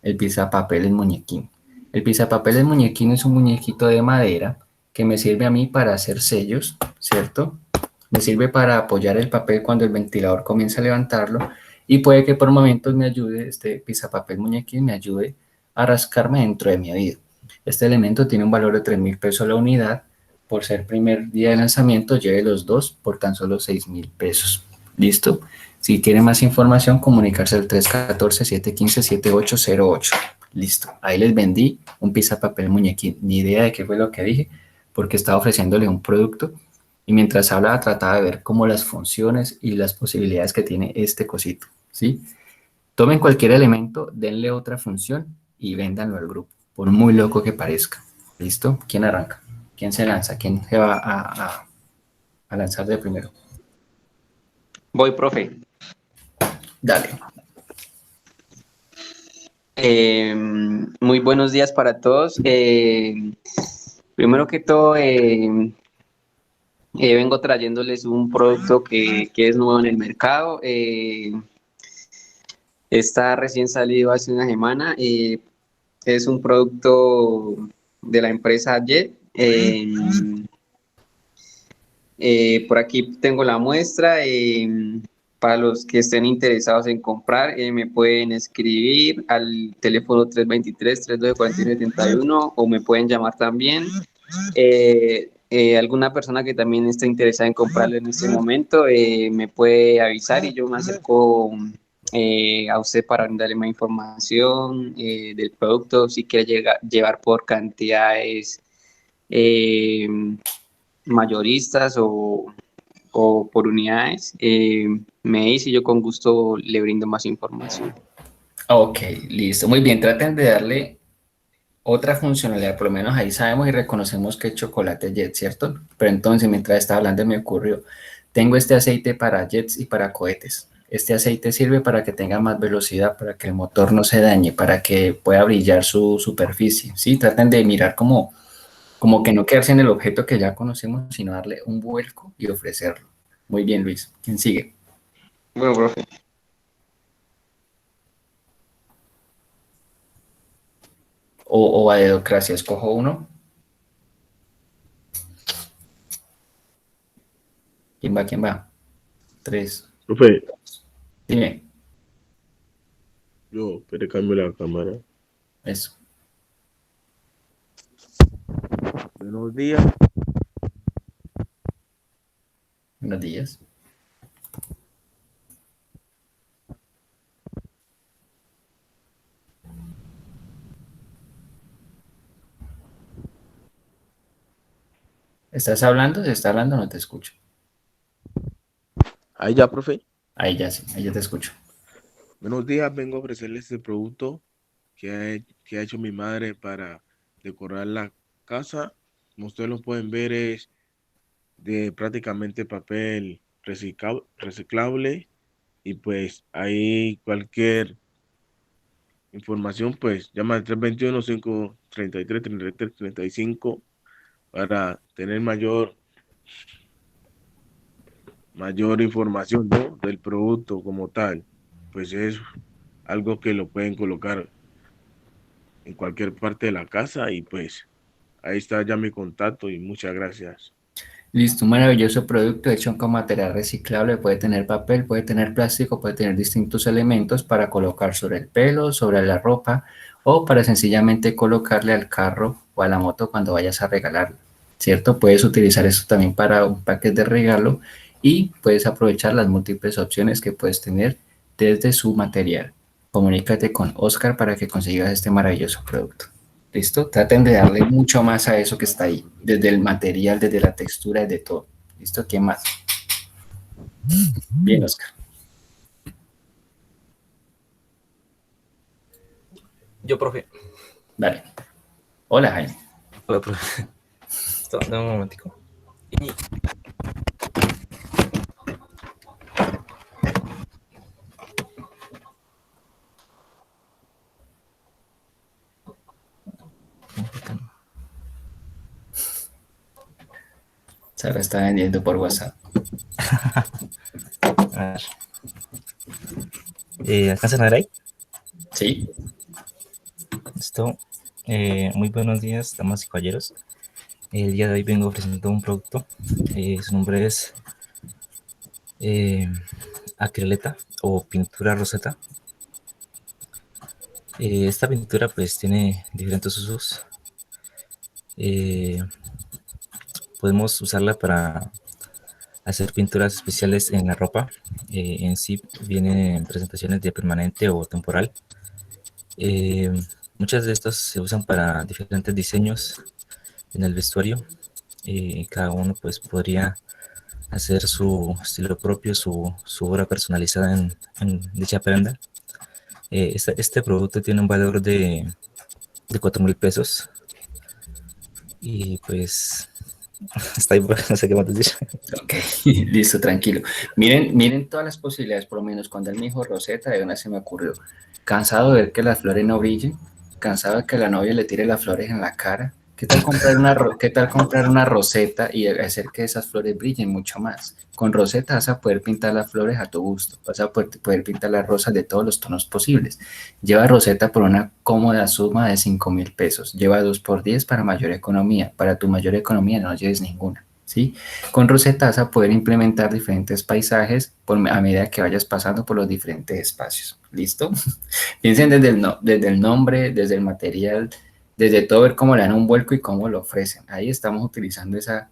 el pisapapeles muñequín. El pisapapeles muñequín es un muñequito de madera que me sirve a mí para hacer sellos, ¿cierto? Me sirve para apoyar el papel cuando el ventilador comienza a levantarlo y puede que por momentos me ayude, este pisapapel muñequín me ayude a rascarme dentro de mi oído. Este elemento tiene un valor de 3.000 pesos la unidad. Por ser primer día de lanzamiento, lleve los dos por tan solo 6.000 pesos. ¿Listo? Si quiere más información, comunicarse al 314-715-7808. Listo. Ahí les vendí un pisapapel muñequín. Ni idea de qué fue lo que dije, porque estaba ofreciéndole un producto y mientras hablaba trataba de ver cómo las funciones y las posibilidades que tiene este cosito, ¿sí? Tomen cualquier elemento, denle otra función y véndanlo al grupo, por muy loco que parezca. ¿Listo? ¿Quién arranca? ¿Quién se lanza? ¿Quién se va a lanzar de primero? Voy, profe. Dale. Muy buenos días para todos. Primero que todo, vengo trayéndoles un producto que es nuevo en el mercado. Está recién salido hace una semana. Es un producto de la empresa Jet. Por aquí tengo la muestra. Para los que estén interesados en comprar, me pueden escribir al teléfono 323-312-4971 o me pueden llamar también. Alguna persona que también esté interesada en comprarlo en este momento me puede avisar y yo me acerco a usted para brindarle más información del producto, si quiere llevar por cantidades eh, mayoristas o por unidades, me dice y yo con gusto le brindo más información. Ok, listo. Muy bien, traten de darle otra funcionalidad, por lo menos ahí sabemos y reconocemos que es chocolate jet, ¿cierto? Pero entonces, mientras estaba hablando, me ocurrió, tengo este aceite para jets y para cohetes. Este aceite sirve para que tenga más velocidad, para que el motor no se dañe, para que pueda brillar su superficie, ¿sí? Traten de mirar como que no quedarse en el objeto que ya conocemos, sino darle un vuelco y ofrecerlo. Muy bien, Luis. ¿Quién sigue? Bueno, profe. O a dedocracia, escojo uno. ¿Quién va? ¿Quién va? 3. Profe, Dime. yo, pero cambio la cámara. Eso. Buenos días. Buenos días. ¿Estás hablando? ¿Se está hablando? No te escucho. Ahí ya, profe. Ahí ya sí, ahí ya te escucho. Buenos días, vengo a ofrecerle este producto que ha hecho mi madre para decorar la casa. Como ustedes lo pueden ver, es de prácticamente papel reciclable y pues ahí cualquier información, pues llama al 321-533-3335 para tener mayor información, ¿no?, del producto como tal. Pues es algo que lo pueden colocar en cualquier parte de la casa y pues ahí está ya mi contacto y muchas gracias. Listo, un maravilloso producto hecho con material reciclable. Puede tener papel, puede tener plástico, puede tener distintos elementos para colocar sobre el pelo, sobre la ropa o para sencillamente colocarle al carro o a la moto cuando vayas a regalarlo, ¿cierto? Puedes utilizar esto también para un paquete de regalo y puedes aprovechar las múltiples opciones que puedes tener desde su material. Comunícate con Oscar para que consigas este maravilloso producto. ¿Listo? Traten de darle mucho más a eso que está ahí, desde el material, desde la textura, desde todo. ¿Listo? ¿Quién más? Bien, Oscar. Yo, profe. Dale. Hola, Jaime. Hola, profe. Dame un momentico. Sara está vendiendo por WhatsApp. A ver. ¿Alcanzan a ver ahí? ¿Sí? Listo. Muy buenos días, damas y caballeros. El día de hoy vengo ofreciendo un producto. Su nombre es acrileta o pintura roseta. Esta pintura pues tiene diferentes usos. Podemos usarla para hacer pinturas especiales en la ropa. En sí vienen en presentaciones de permanente o temporal. Eh, Muchas de estas se usan para diferentes diseños en el vestuario. Cada uno pues podría hacer su estilo propio, su obra personalizada en dicha prenda. Este producto tiene un valor de 4.000 pesos y pues está ahí, no sé qué más decir. Ok, listo, tranquilo. Miren todas las posibilidades, por lo menos cuando él me dijo Rosetta, de una se me ocurrió. Cansado de ver que las flores no brillen, cansado de que la novia le tire las flores en la cara. ¿Qué tal comprar una roseta y hacer que esas flores brillen mucho más? Con roseta vas a poder pintar las flores a tu gusto, vas a poder pintar las rosas de todos los tonos posibles. Lleva roseta por una cómoda suma de 5.000 pesos. Lleva 2 por 10 para mayor economía. Para tu mayor economía no lleves ninguna, ¿sí? Con Rosetta vas a poder implementar diferentes paisajes a medida que vayas pasando por los diferentes espacios. ¿Listo? Piensen desde el nombre, desde el material, desde todo, ver cómo le dan un vuelco y cómo lo ofrecen. Ahí estamos utilizando esa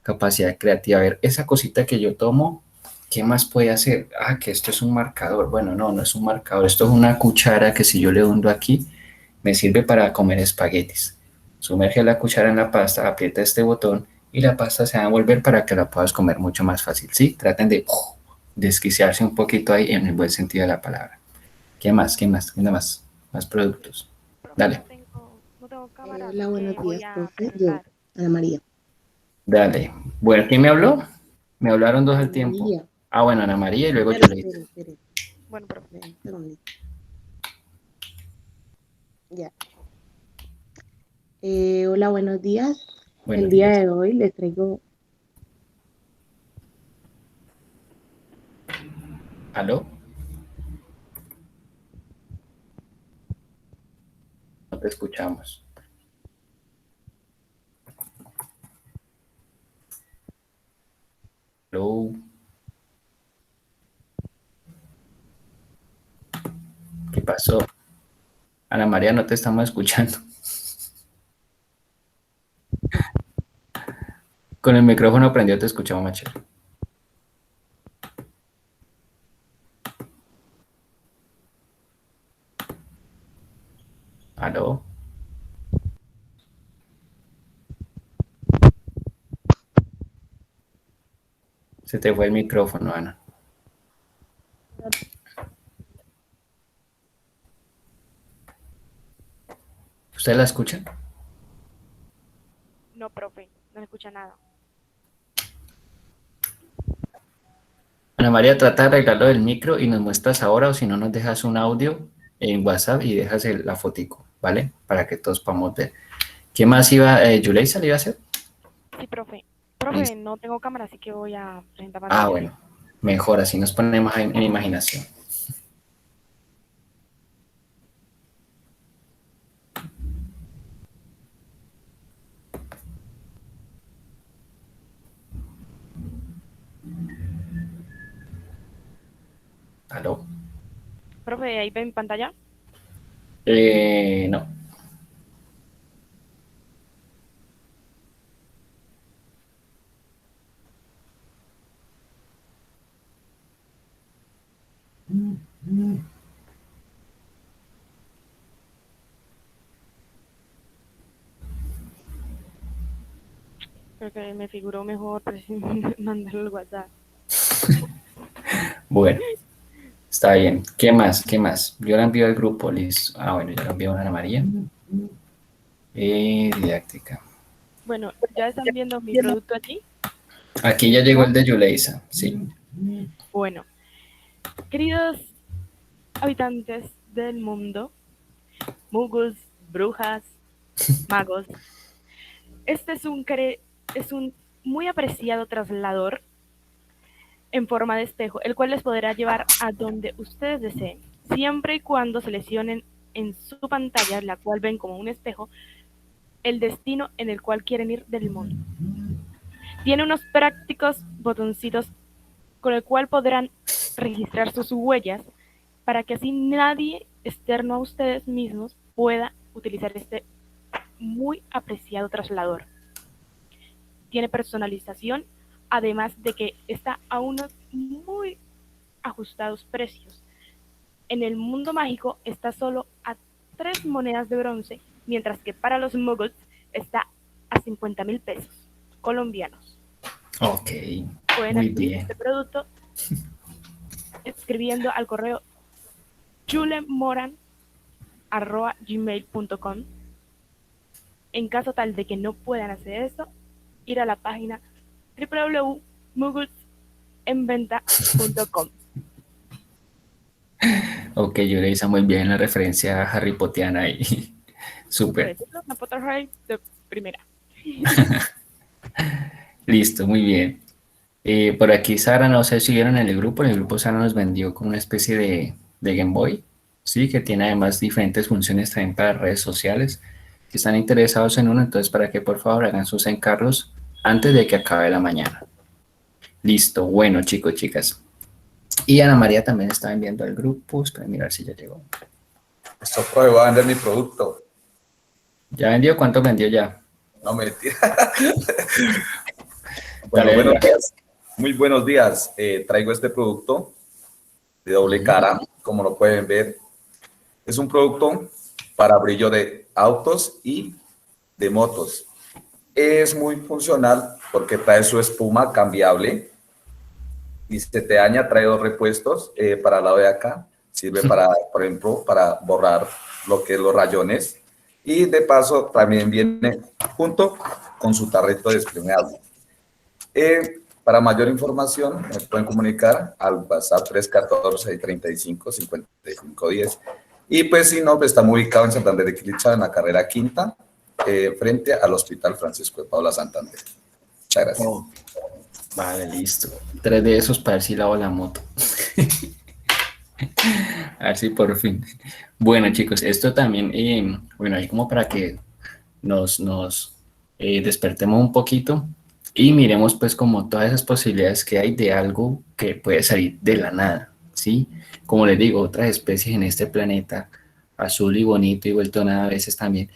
capacidad creativa. A ver, esa cosita que yo tomo, ¿qué más puede hacer? Ah, que esto es un marcador. Bueno, no, no es un marcador. Esto es una cuchara que si yo le hundo aquí, me sirve para comer espaguetis. Sumerge la cuchara en la pasta, aprieta este botón y la pasta se va a envolver para que la puedas comer mucho más fácil. ¿Sí? Traten de desquiciarse un poquito ahí en el buen sentido de la palabra. ¿Qué más? ¿Qué más? ¿Qué más? Más productos. Profe, Dale, no tengo cámara, Hola, así buenos que voy días, a profe. Yo, preguntar. Ana María. dale. Bueno, ¿quién me habló? Me hablaron dos Ana al tiempo. María. Ah, bueno, Ana María y luego Espere, Yolita. espere, espere. Bueno, profe. Espere un segundito. Ya. Hola, buenos días. Buenos El día días. de hoy les traigo. ¿Aló? No te escuchamos. ¿Aló? Hello. ¿Qué pasó? Ana María, no te estamos escuchando. Con el micrófono prendido te escuchamos, Machel. ¿Aló? Se te fue el micrófono, Ana. ¿Usted la escucha? No, profe, no se escucha nada. Ana María, trata de arreglarlo del micro y nos muestras ahora, o si no, nos dejas un audio en WhatsApp y dejas la fotico, ¿vale? Para que todos podamos ver. ¿Qué más iba? ¿Yuleisa le iba a hacer? Sí, profe. Profe, Listo. no tengo cámara, así que voy a presentar Ah, pantalla. bueno. Mejor, así nos ponemos en imaginación. ¿Aló? Profe, ¿ahí ven pantalla? No. Creo que me figuró mejor mandarlo al WhatsApp. Bueno, está bien. ¿Qué más? ¿Qué más? Yo la envío al grupo, listo. Ah, bueno, ya la envío a Ana María. Didáctica. Bueno, ¿ya están viendo mi producto allí? Aquí ya llegó el de Yuleisa, sí. Bueno, queridos habitantes del mundo, muggles, brujas, magos, este es un muy apreciado traslador en forma de espejo, el cual les podrá llevar a donde ustedes deseen, siempre y cuando seleccionen en su pantalla, la cual ven como un espejo, el destino en el cual quieren ir del mundo. Tiene unos prácticos botoncitos con el cual podrán registrar sus huellas para que así nadie externo a ustedes mismos pueda utilizar este muy apreciado traslador. Tiene personalización, además de que está a unos muy ajustados precios. En el mundo mágico está solo a 3 monedas de bronce, mientras que para los muggles está a 50.000 pesos colombianos. Ok, Pueden muy adquirir bien. este producto escribiendo al correo julemoran@gmail.com. En caso tal de que no puedan hacer eso, ir a la página www.mugglesenventa.com. Ok, Yuleisa, muy bien la referencia Harry Pottiana ahí. Por Súper. decirlo, una Potterhead de primera. Listo, muy bien. Por aquí Sara, no sé si vieron en el grupo Sara nos vendió como una especie de Game Boy, ¿sí? Que tiene además diferentes funciones también para redes sociales. Si están interesados en uno, entonces para que por favor hagan sus encargos antes de que acabe la mañana. Listo, bueno chicos, chicas. Y Ana María también está enviando al grupo, espera mirar si ya llegó. Esto, profe, voy a vender mi producto. ¿Ya vendió? ¿Cuánto vendió ya? No, mentira. Dale, Bueno, buenos venga. días. Muy buenos días. Traigo este producto de doble cara, como lo pueden ver. Es un producto para brillo de autos y de motos. Es muy funcional porque trae su espuma cambiable y si se te daña, trae dos repuestos para el lado de acá. Sirve para, por ejemplo, para borrar lo que es los rayones. Y de paso también viene junto con su tarrito de espumable. Para mayor información, me pueden comunicar al WhatsApp 314-35-55-10. Y pues si no, pues estamos ubicados en Santander de Quilichao, en la carrera quinta, frente al Hospital Francisco de Paula Santander. Muchas gracias. Oh, vale, listo. 3 de esos para ver si lavo la moto. A ver si por fin. Bueno, chicos, esto también, bueno, ahí como para que nos despertemos un poquito. y miremos pues como todas esas posibilidades que hay de algo que puede salir de la nada, ¿sí? Como les digo, otras especies en este planeta, azul y bonito y vuelto nada a veces también,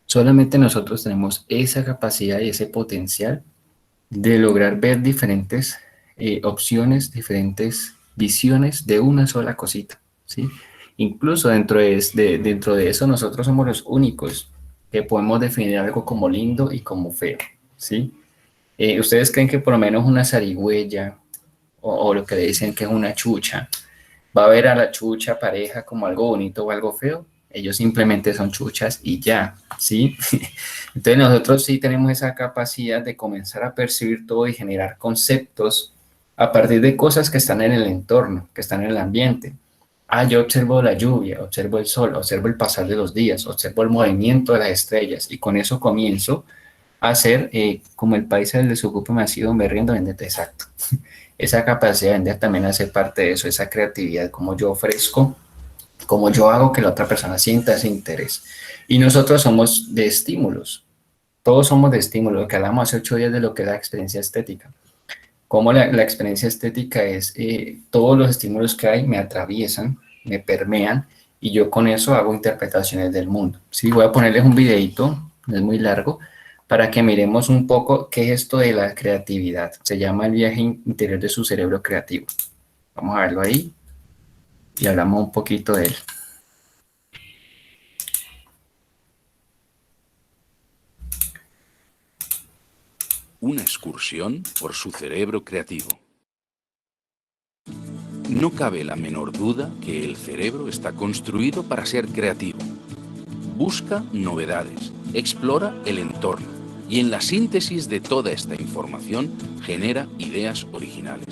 solamente nosotros tenemos esa capacidad y ese potencial de lograr ver diferentes opciones, diferentes visiones de una sola cosita, ¿sí? Incluso dentro de eso nosotros somos los únicos que podemos definir algo como lindo y como feo, ¿sí? ¿Ustedes creen que por lo menos una zarigüeya o lo que le dicen que es una chucha va a ver a la chucha pareja como algo bonito o algo feo? Ellos simplemente son chuchas y ya, ¿sí? Entonces nosotros sí tenemos esa capacidad de comenzar a percibir todo y generar conceptos a partir de cosas que están en el entorno, que están en el ambiente. Ah, yo observo la lluvia, observo el sol, observo el pasar de los días, observo el movimiento de las estrellas y con eso comienzo a hacer como el país del desocupo masivo en berriendo vendete, exacto. Esa capacidad de vender también hace parte de eso, esa creatividad, como yo ofrezco, como yo hago que la otra persona sienta ese interés. Y nosotros somos de estímulos, todos somos de estímulos, lo que hablamos hace 8 días de lo que es la experiencia estética. Como la experiencia estética es, todos los estímulos que hay me atraviesan, me permean, y yo con eso hago interpretaciones del mundo. Sí, voy a ponerles un videito, no es muy largo, para que miremos un poco qué es esto de la creatividad. Se llama el viaje interior de su cerebro creativo. Vamos a verlo ahí y hablamos un poquito de él. Una excursión por su cerebro creativo. No cabe la menor duda que el cerebro está construido para ser creativo. Busca novedades, explora el entorno y en la síntesis de toda esta información genera ideas originales.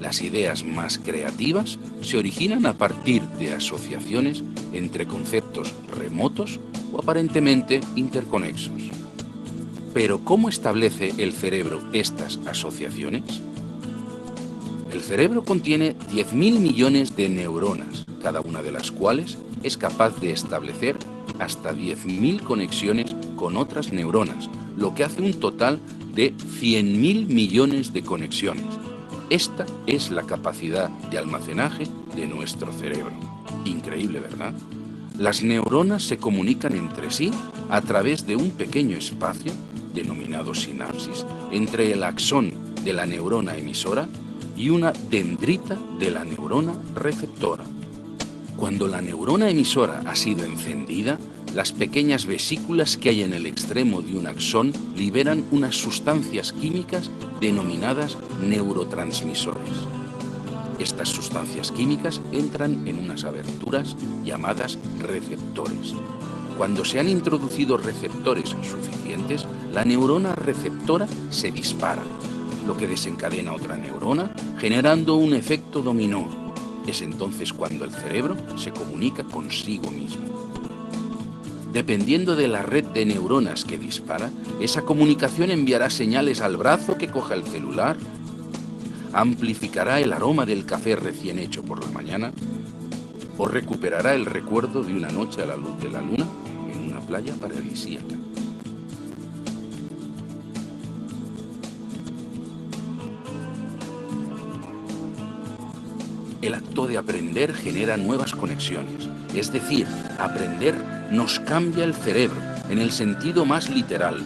Las ideas más creativas se originan a partir de asociaciones entre conceptos remotos o aparentemente interconexos. Pero ¿cómo establece el cerebro estas asociaciones? El cerebro contiene 10.000 millones de neuronas, cada una de las cuales es capaz de establecer hasta 10.000 conexiones con otras neuronas, lo que hace un total de 100.000 millones de conexiones. Esta es la capacidad de almacenaje de nuestro cerebro. Increíble, ¿verdad? Las neuronas se comunican entre sí a través de un pequeño espacio, denominado sinapsis, entre el axón de la neurona emisora y una dendrita de la neurona receptora. Cuando la neurona emisora ha sido encendida, las pequeñas vesículas que hay en el extremo de un axón liberan unas sustancias químicas denominadas neurotransmisores. Estas sustancias químicas entran en unas aberturas llamadas receptores. Cuando se han introducido receptores suficientes, la neurona receptora se dispara, lo que desencadena otra neurona, generando un efecto dominó. Es entonces cuando el cerebro se comunica consigo mismo. Dependiendo de la red de neuronas que dispara, esa comunicación enviará señales al brazo que coja el celular, amplificará el aroma del café recién hecho por la mañana o recuperará el recuerdo de una noche a la luz de la luna en una playa paradisíaca. El acto de aprender genera nuevas conexiones, es decir, aprender nos cambia el cerebro en el sentido más literal,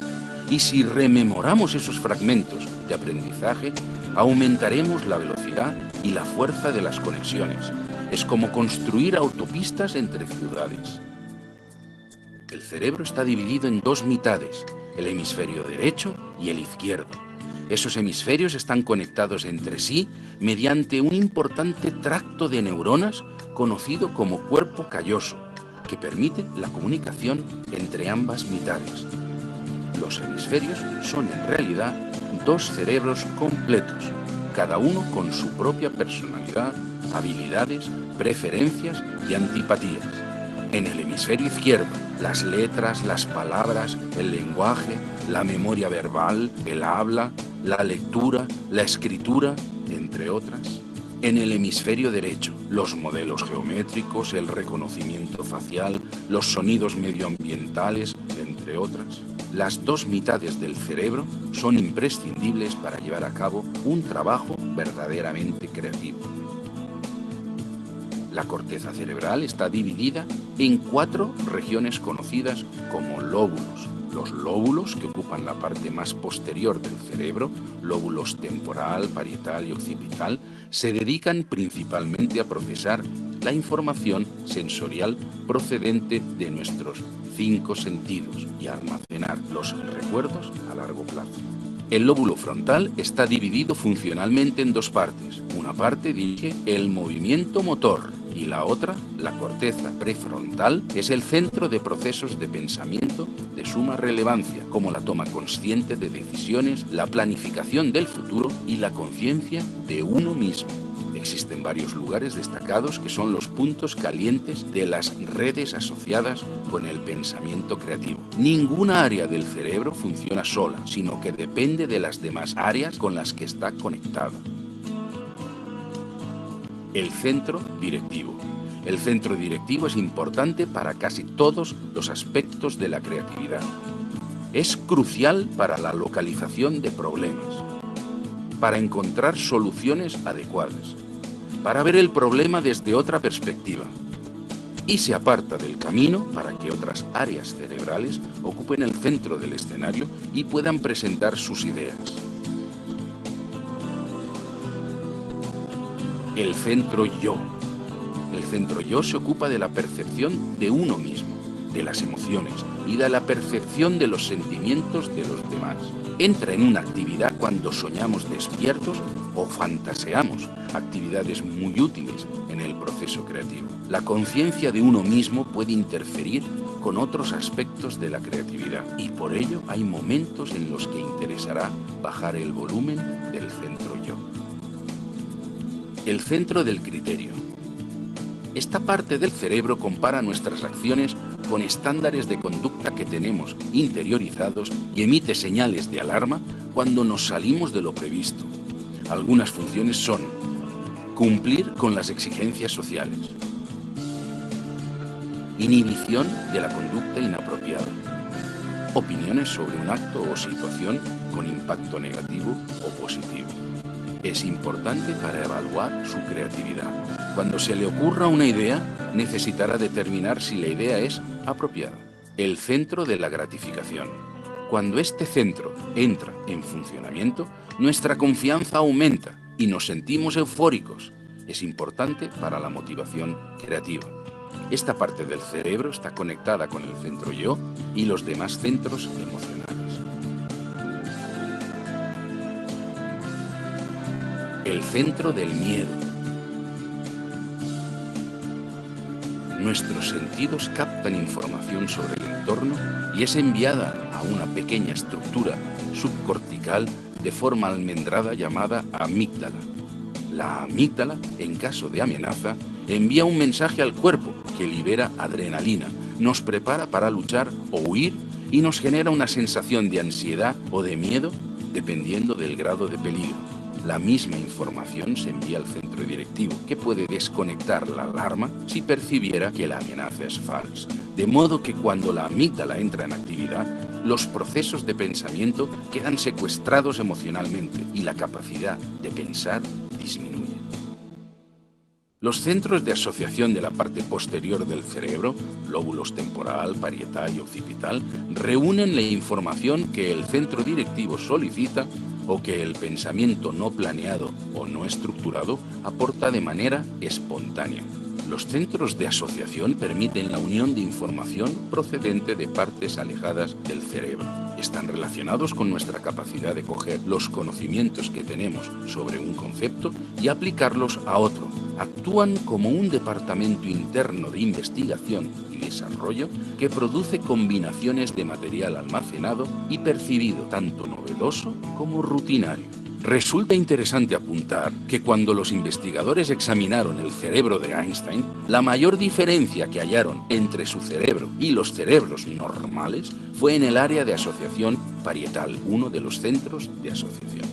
y si rememoramos esos fragmentos de aprendizaje, aumentaremos la velocidad y la fuerza de las conexiones. Es como construir autopistas entre ciudades. El cerebro está dividido en dos mitades, el hemisferio derecho y el izquierdo. Esos hemisferios están conectados entre sí mediante un importante tracto de neuronas conocido como cuerpo calloso, que permite la comunicación entre ambas mitades. Los hemisferios son en realidad dos cerebros completos, cada uno con su propia personalidad, habilidades, preferencias y antipatías. En el hemisferio izquierdo, las letras, las palabras, el lenguaje, la memoria verbal, el habla, la lectura, la escritura, entre otras. En el hemisferio derecho, los modelos geométricos, el reconocimiento facial, los sonidos medioambientales, entre otras. Las dos mitades del cerebro son imprescindibles para llevar a cabo un trabajo verdaderamente creativo. La corteza cerebral está dividida en 4 regiones conocidas como lóbulos. Los lóbulos, que ocupan la parte más posterior del cerebro, lóbulos temporal, parietal y occipital, se dedican principalmente a procesar la información sensorial procedente de nuestros 5 sentidos y a almacenar los recuerdos a largo plazo. El lóbulo frontal está dividido funcionalmente en 2 partes. Una parte dirige el movimiento motor y la otra, la corteza prefrontal, es el centro de procesos de pensamiento de suma relevancia, como la toma consciente de decisiones, la planificación del futuro y la conciencia de uno mismo. Existen varios lugares destacados que son los puntos calientes de las redes asociadas con el pensamiento creativo. Ninguna área del cerebro funciona sola, sino que depende de las demás áreas con las que está conectada. El centro directivo. El centro directivo es importante para casi todos los aspectos de la creatividad. Es crucial para la localización de problemas, para encontrar soluciones adecuadas, para ver el problema desde otra perspectiva, y se aparta del camino para que otras áreas cerebrales ocupen el centro del escenario y puedan presentar sus ideas. El centro yo. El centro yo se ocupa de la percepción de uno mismo, de las emociones y de la percepción de los sentimientos de los demás. Entra en una actividad cuando soñamos despiertos o fantaseamos, actividades muy útiles en el proceso creativo. La conciencia de uno mismo puede interferir con otros aspectos de la creatividad y por ello hay momentos en los que interesará bajar el volumen del centro yo. El centro del criterio. Esta parte del cerebro compara nuestras acciones con estándares de conducta que tenemos interiorizados y emite señales de alarma cuando nos salimos de lo previsto. Algunas funciones son cumplir con las exigencias sociales, inhibición de la conducta inapropiada, opiniones sobre un acto o situación con impacto negativo o positivo. Es importante para evaluar su creatividad. Cuando se le ocurra una idea, necesitará determinar si la idea es apropiada. El centro de la gratificación. Cuando este centro entra en funcionamiento, nuestra confianza aumenta y nos sentimos eufóricos. Es importante para la motivación creativa. Esta parte del cerebro está conectada con el centro yo y los demás centros emocionales. El centro del miedo. Nuestros sentidos captan información sobre el entorno y es enviada a una pequeña estructura subcortical de forma almendrada llamada amígdala. La amígdala, en caso de amenaza, envía un mensaje al cuerpo que libera adrenalina, nos prepara para luchar o huir y nos genera una sensación de ansiedad o de miedo dependiendo del grado de peligro. La misma información se envía al centro directivo, que puede desconectar la alarma si percibiera que la amenaza es falsa. De modo que cuando la amígdala entra en actividad, los procesos de pensamiento quedan secuestrados emocionalmente y la capacidad de pensar disminuye. Los centros de asociación de la parte posterior del cerebro, lóbulos temporal, parietal y occipital, reúnen la información que el centro directivo solicita o que el pensamiento no planeado o no estructurado aporta de manera espontánea. Los centros de asociación permiten la unión de información procedente de partes alejadas del cerebro. Están relacionados con nuestra capacidad de coger los conocimientos que tenemos sobre un concepto y aplicarlos a otro. Actúan como un departamento interno de investigación y desarrollo que produce combinaciones de material almacenado y percibido, tanto novedoso como rutinario. Resulta interesante apuntar que cuando los investigadores examinaron el cerebro de Einstein, la mayor diferencia que hallaron entre su cerebro y los cerebros normales fue en el área de asociación parietal, uno de los centros de asociación.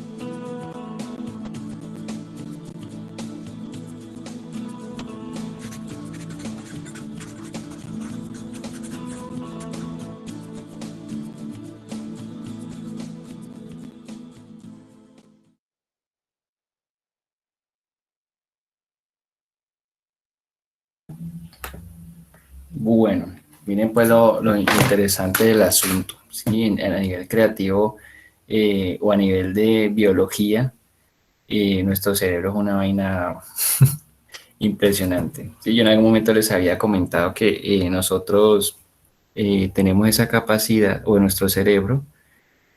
Bueno, miren pues lo interesante del asunto, ¿sí? A nivel creativo o a nivel de biología, nuestro cerebro es una vaina impresionante. Sí, yo en algún momento les había comentado que nosotros tenemos esa capacidad, o nuestro cerebro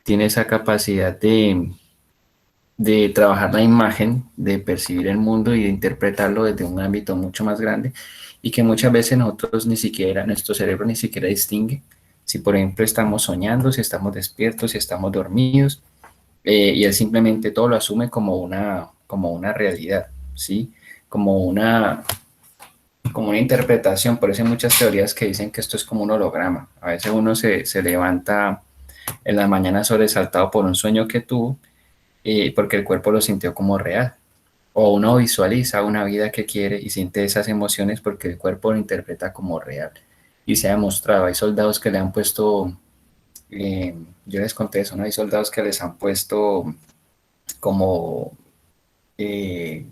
tiene esa capacidad de trabajar la imagen, de percibir el mundo y de interpretarlo desde un ámbito mucho más grande, y que muchas veces nosotros ni siquiera, nuestro cerebro ni siquiera distingue si, por ejemplo, estamos soñando, si estamos despiertos, si estamos dormidos, y él simplemente todo lo asume como una realidad, ¿sí? Como como una interpretación. Por eso hay muchas teorías que dicen que esto es como un holograma. A veces uno se levanta en la mañana sobresaltado por un sueño que tuvo, porque el cuerpo lo sintió como real. O uno visualiza una vida que quiere y siente esas emociones porque el cuerpo lo interpreta como real. Y se ha demostrado, hay soldados que le han puesto, yo les conté eso, ¿no? Hay soldados que les han puesto como de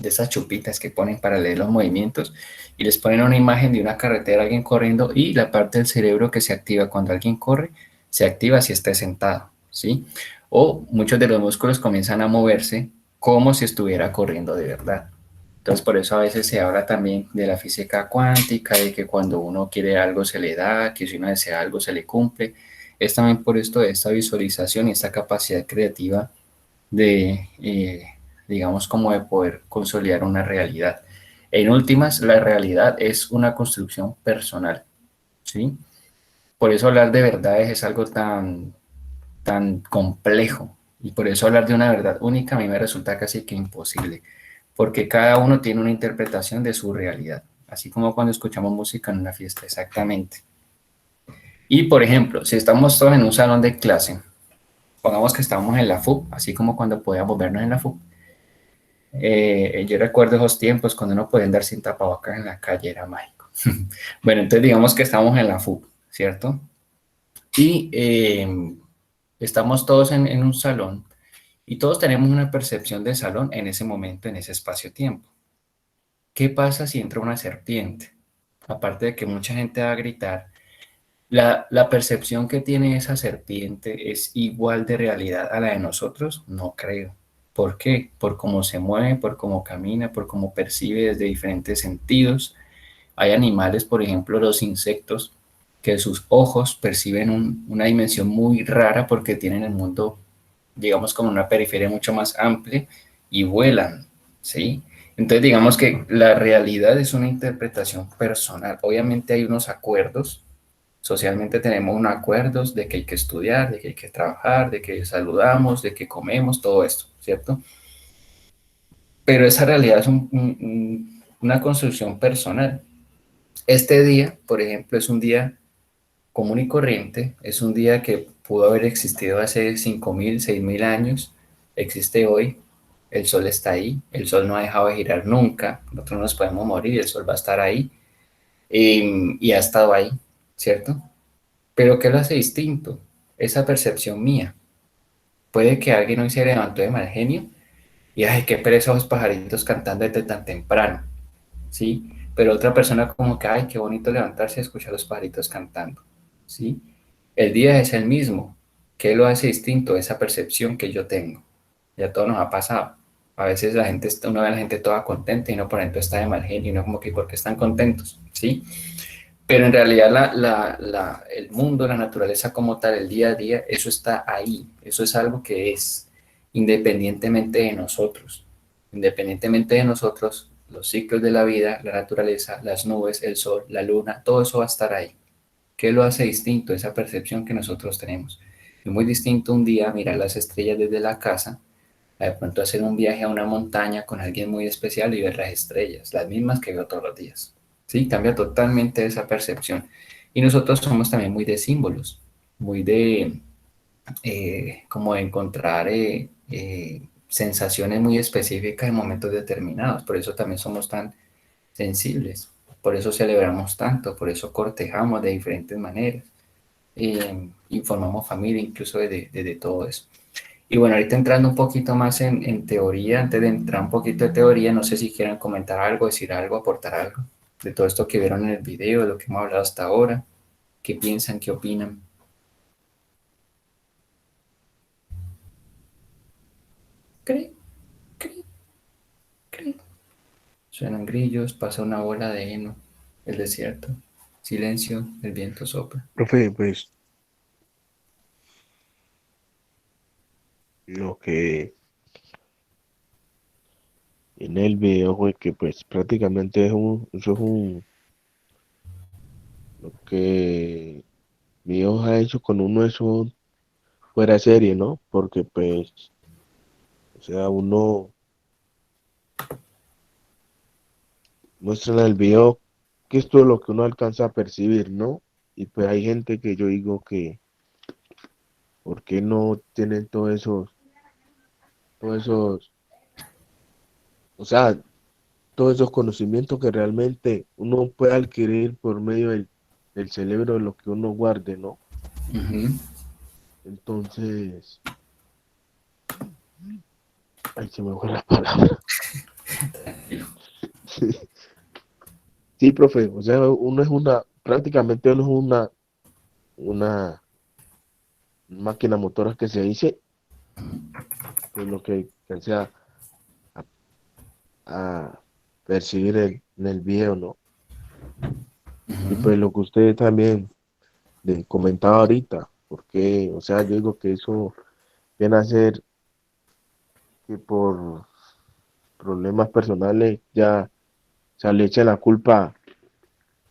esas chupitas que ponen para leer los movimientos, y les ponen una imagen de una carretera, alguien corriendo, y la parte del cerebro que se activa cuando alguien corre, se activa si está sentado, ¿sí? O muchos de los músculos comienzan a moverse como si estuviera corriendo de verdad. Entonces, por eso a veces se habla también de la física cuántica, de que cuando uno quiere algo se le da, que si uno desea algo se le cumple. Es también por esto de esta visualización y esta capacidad creativa de, digamos, como de poder consolidar una realidad. En últimas, la realidad es una construcción personal, ¿sí? Por eso hablar de verdades es algo tan complejo, y por eso hablar de una verdad única a mí me resulta casi que imposible, porque cada uno tiene una interpretación de su realidad, así como cuando escuchamos música en una fiesta, exactamente. Y por ejemplo, si estamos todos en un salón de clase, pongamos que estamos en la FUP, así como cuando podíamos vernos en la FUP. Yo recuerdo esos tiempos cuando no podía andar sin tapabocas en la calle, era mágico. Bueno, entonces digamos que estamos en la FUP, ¿cierto? Y estamos todos en un salón, y todos tenemos una percepción de salón en ese momento, en ese espacio-tiempo. ¿Qué pasa si entra una serpiente? Aparte de que mucha gente va a gritar, la percepción que tiene esa serpiente es igual de realidad a la de nosotros, no creo. ¿Por qué? Por cómo se mueve, por cómo camina, por cómo percibe desde diferentes sentidos. Hay animales, por ejemplo, los insectos, que sus ojos perciben una dimensión muy rara porque tienen el mundo, digamos, como una periferia mucho más amplia, y vuelan, ¿sí? Entonces, digamos que la realidad es una interpretación personal. Obviamente hay unos acuerdos. Socialmente tenemos unos acuerdos de que hay que estudiar, de que hay que trabajar, de que saludamos, de que comemos, todo esto, ¿cierto? Pero esa realidad es una construcción personal. Este día, por ejemplo, es un día común y corriente, es un día que pudo haber existido hace 5.000, 6.000 años, existe hoy, el sol está ahí, el sol no ha dejado de girar nunca, nosotros no nos podemos morir, el sol va a estar ahí, y ha estado ahí, ¿cierto? Pero ¿qué lo hace distinto? Esa percepción mía. Puede que alguien hoy se levantó de mal genio y, ay, qué pereza esos pajaritos cantando desde tan temprano, ¿sí? Pero otra persona como que, ay, qué bonito levantarse y escuchar a los pajaritos cantando, ¿sí? El día es el mismo. ¿Qué lo hace distinto? Esa percepción que yo tengo. Ya todo nos ha pasado. A veces uno ve a la gente toda contenta y no, por ejemplo, está de mal genio y no como que, ¿por qué están contentos? ¿Sí? Pero en realidad el mundo, la naturaleza como tal, el día a día, eso está ahí. Eso es algo que es independientemente de nosotros. Independientemente de nosotros, los ciclos de la vida, la naturaleza, las nubes, el sol, la luna, todo eso va a estar ahí. ¿Qué lo hace distinto? Esa percepción que nosotros tenemos. Es muy distinto un día mirar las estrellas desde la casa, a de pronto hacer un viaje a una montaña con alguien muy especial y ver las estrellas, las mismas que veo todos los días. ¿Sí? Cambia totalmente esa percepción. Y nosotros somos también muy de símbolos, muy de como de encontrar sensaciones muy específicas en momentos determinados. Por eso también somos tan sensibles, por eso celebramos tanto, por eso cortejamos de diferentes maneras, y formamos familia incluso de todo eso. Y bueno, ahorita entrando un poquito más en teoría, antes de entrar un poquito de teoría, no sé si quieran comentar algo, decir algo, aportar algo. de todo esto que vieron en el video, de lo que hemos hablado hasta ahora. ¿Qué piensan? ¿Qué opinan? ¿Cree? ¿Cree? ¿Cree? Suenan grillos, pasa una bola de heno, el desierto, silencio, el viento sopla. Profe, pues lo que en el video fue que pues prácticamente eso es lo que mi hijo ha hecho con uno, eso fuera de serie, ¿no? Porque pues, o sea, uno muestra en el video que esto es lo que uno alcanza a percibir, ¿no? Y pues hay gente que yo digo que, ¿por qué no tienen todos esos, o sea, todos esos conocimientos que realmente uno puede adquirir por medio del cerebro de lo que uno guarde, ¿no? Ujú. Entonces, ay, se me fue la palabra. Sí, profe, o sea, prácticamente uno es una máquina motora que se dice, pues lo que alcance a, a percibir en el video, ¿no? Y pues lo que usted también comentaba ahorita, porque, o sea, yo digo que eso viene a ser que por problemas personales ya, o sea, le echa la culpa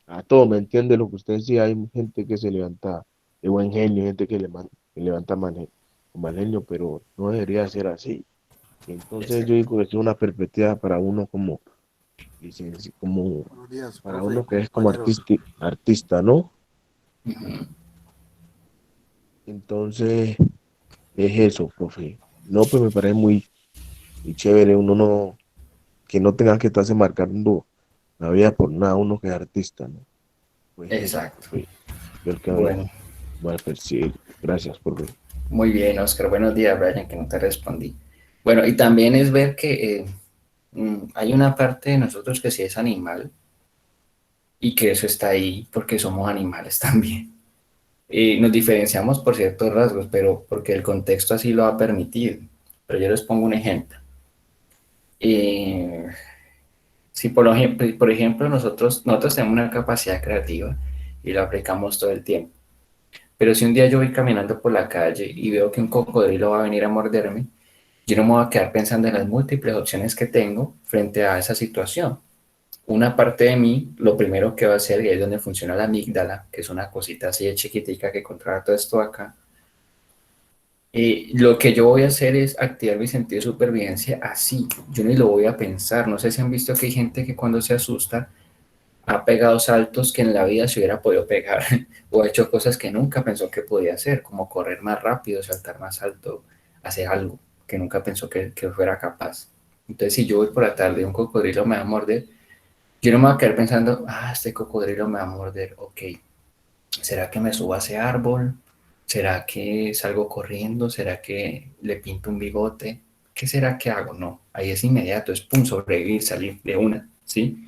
a todo, ¿me entiende? Lo que usted decía, hay gente que se levanta de buen genio, gente que levanta con mal genio, pero no debería ser así. Entonces yo digo que es una perspectiva para uno como, como Buenos días, para profe, uno que es como compañeros. artista, ¿no? Ujú. Entonces es eso, profe. No, pues me parece muy chévere, uno no, que no tenga que estarse marcando la vida por nada, uno que es artista, ¿no? Pues eso, Exacto. profe. Yo el que Bueno, voy a percibir. Gracias, profe. muy bien, Oscar. Buenos días, Brian, que no te respondí. Bueno, y también es ver que hay una parte de nosotros que sí es animal y que eso está ahí porque somos animales también. Nos diferenciamos por ciertos rasgos, pero porque el contexto así lo ha permitido. Pero yo les pongo un ejemplo. Eh, si por ejemplo nosotros tenemos una capacidad creativa y la aplicamos todo el tiempo, pero si un día yo voy caminando por la calle y veo que un cocodrilo va a venir a morderme, yo no me voy a quedar pensando en las múltiples opciones que tengo frente a esa situación. Una parte de mí, lo primero que va a hacer, y ahí es donde funciona la amígdala, que es una cosita así de chiquitica que controla todo esto acá, lo que yo voy a hacer es activar mi sentido de supervivencia así. Yo ni lo voy a pensar. No sé si han visto que hay gente que cuando se asusta ha pegado saltos que en la vida se hubiera podido pegar o ha hecho cosas que nunca pensó que podía hacer, como correr más rápido, saltar más alto, hacer algo que nunca pensó que fuera capaz. Entonces, si yo voy por la tarde y un cocodrilo me va a morder, yo no me voy a quedar pensando, este cocodrilo me va a morder, ok, ¿será que me subo a ese árbol? ¿Será que salgo corriendo? ¿Será que le pinto un bigote? ¿Qué será que hago? No, ahí es inmediato, es pum, sobrevivir, salir de una, ¿sí?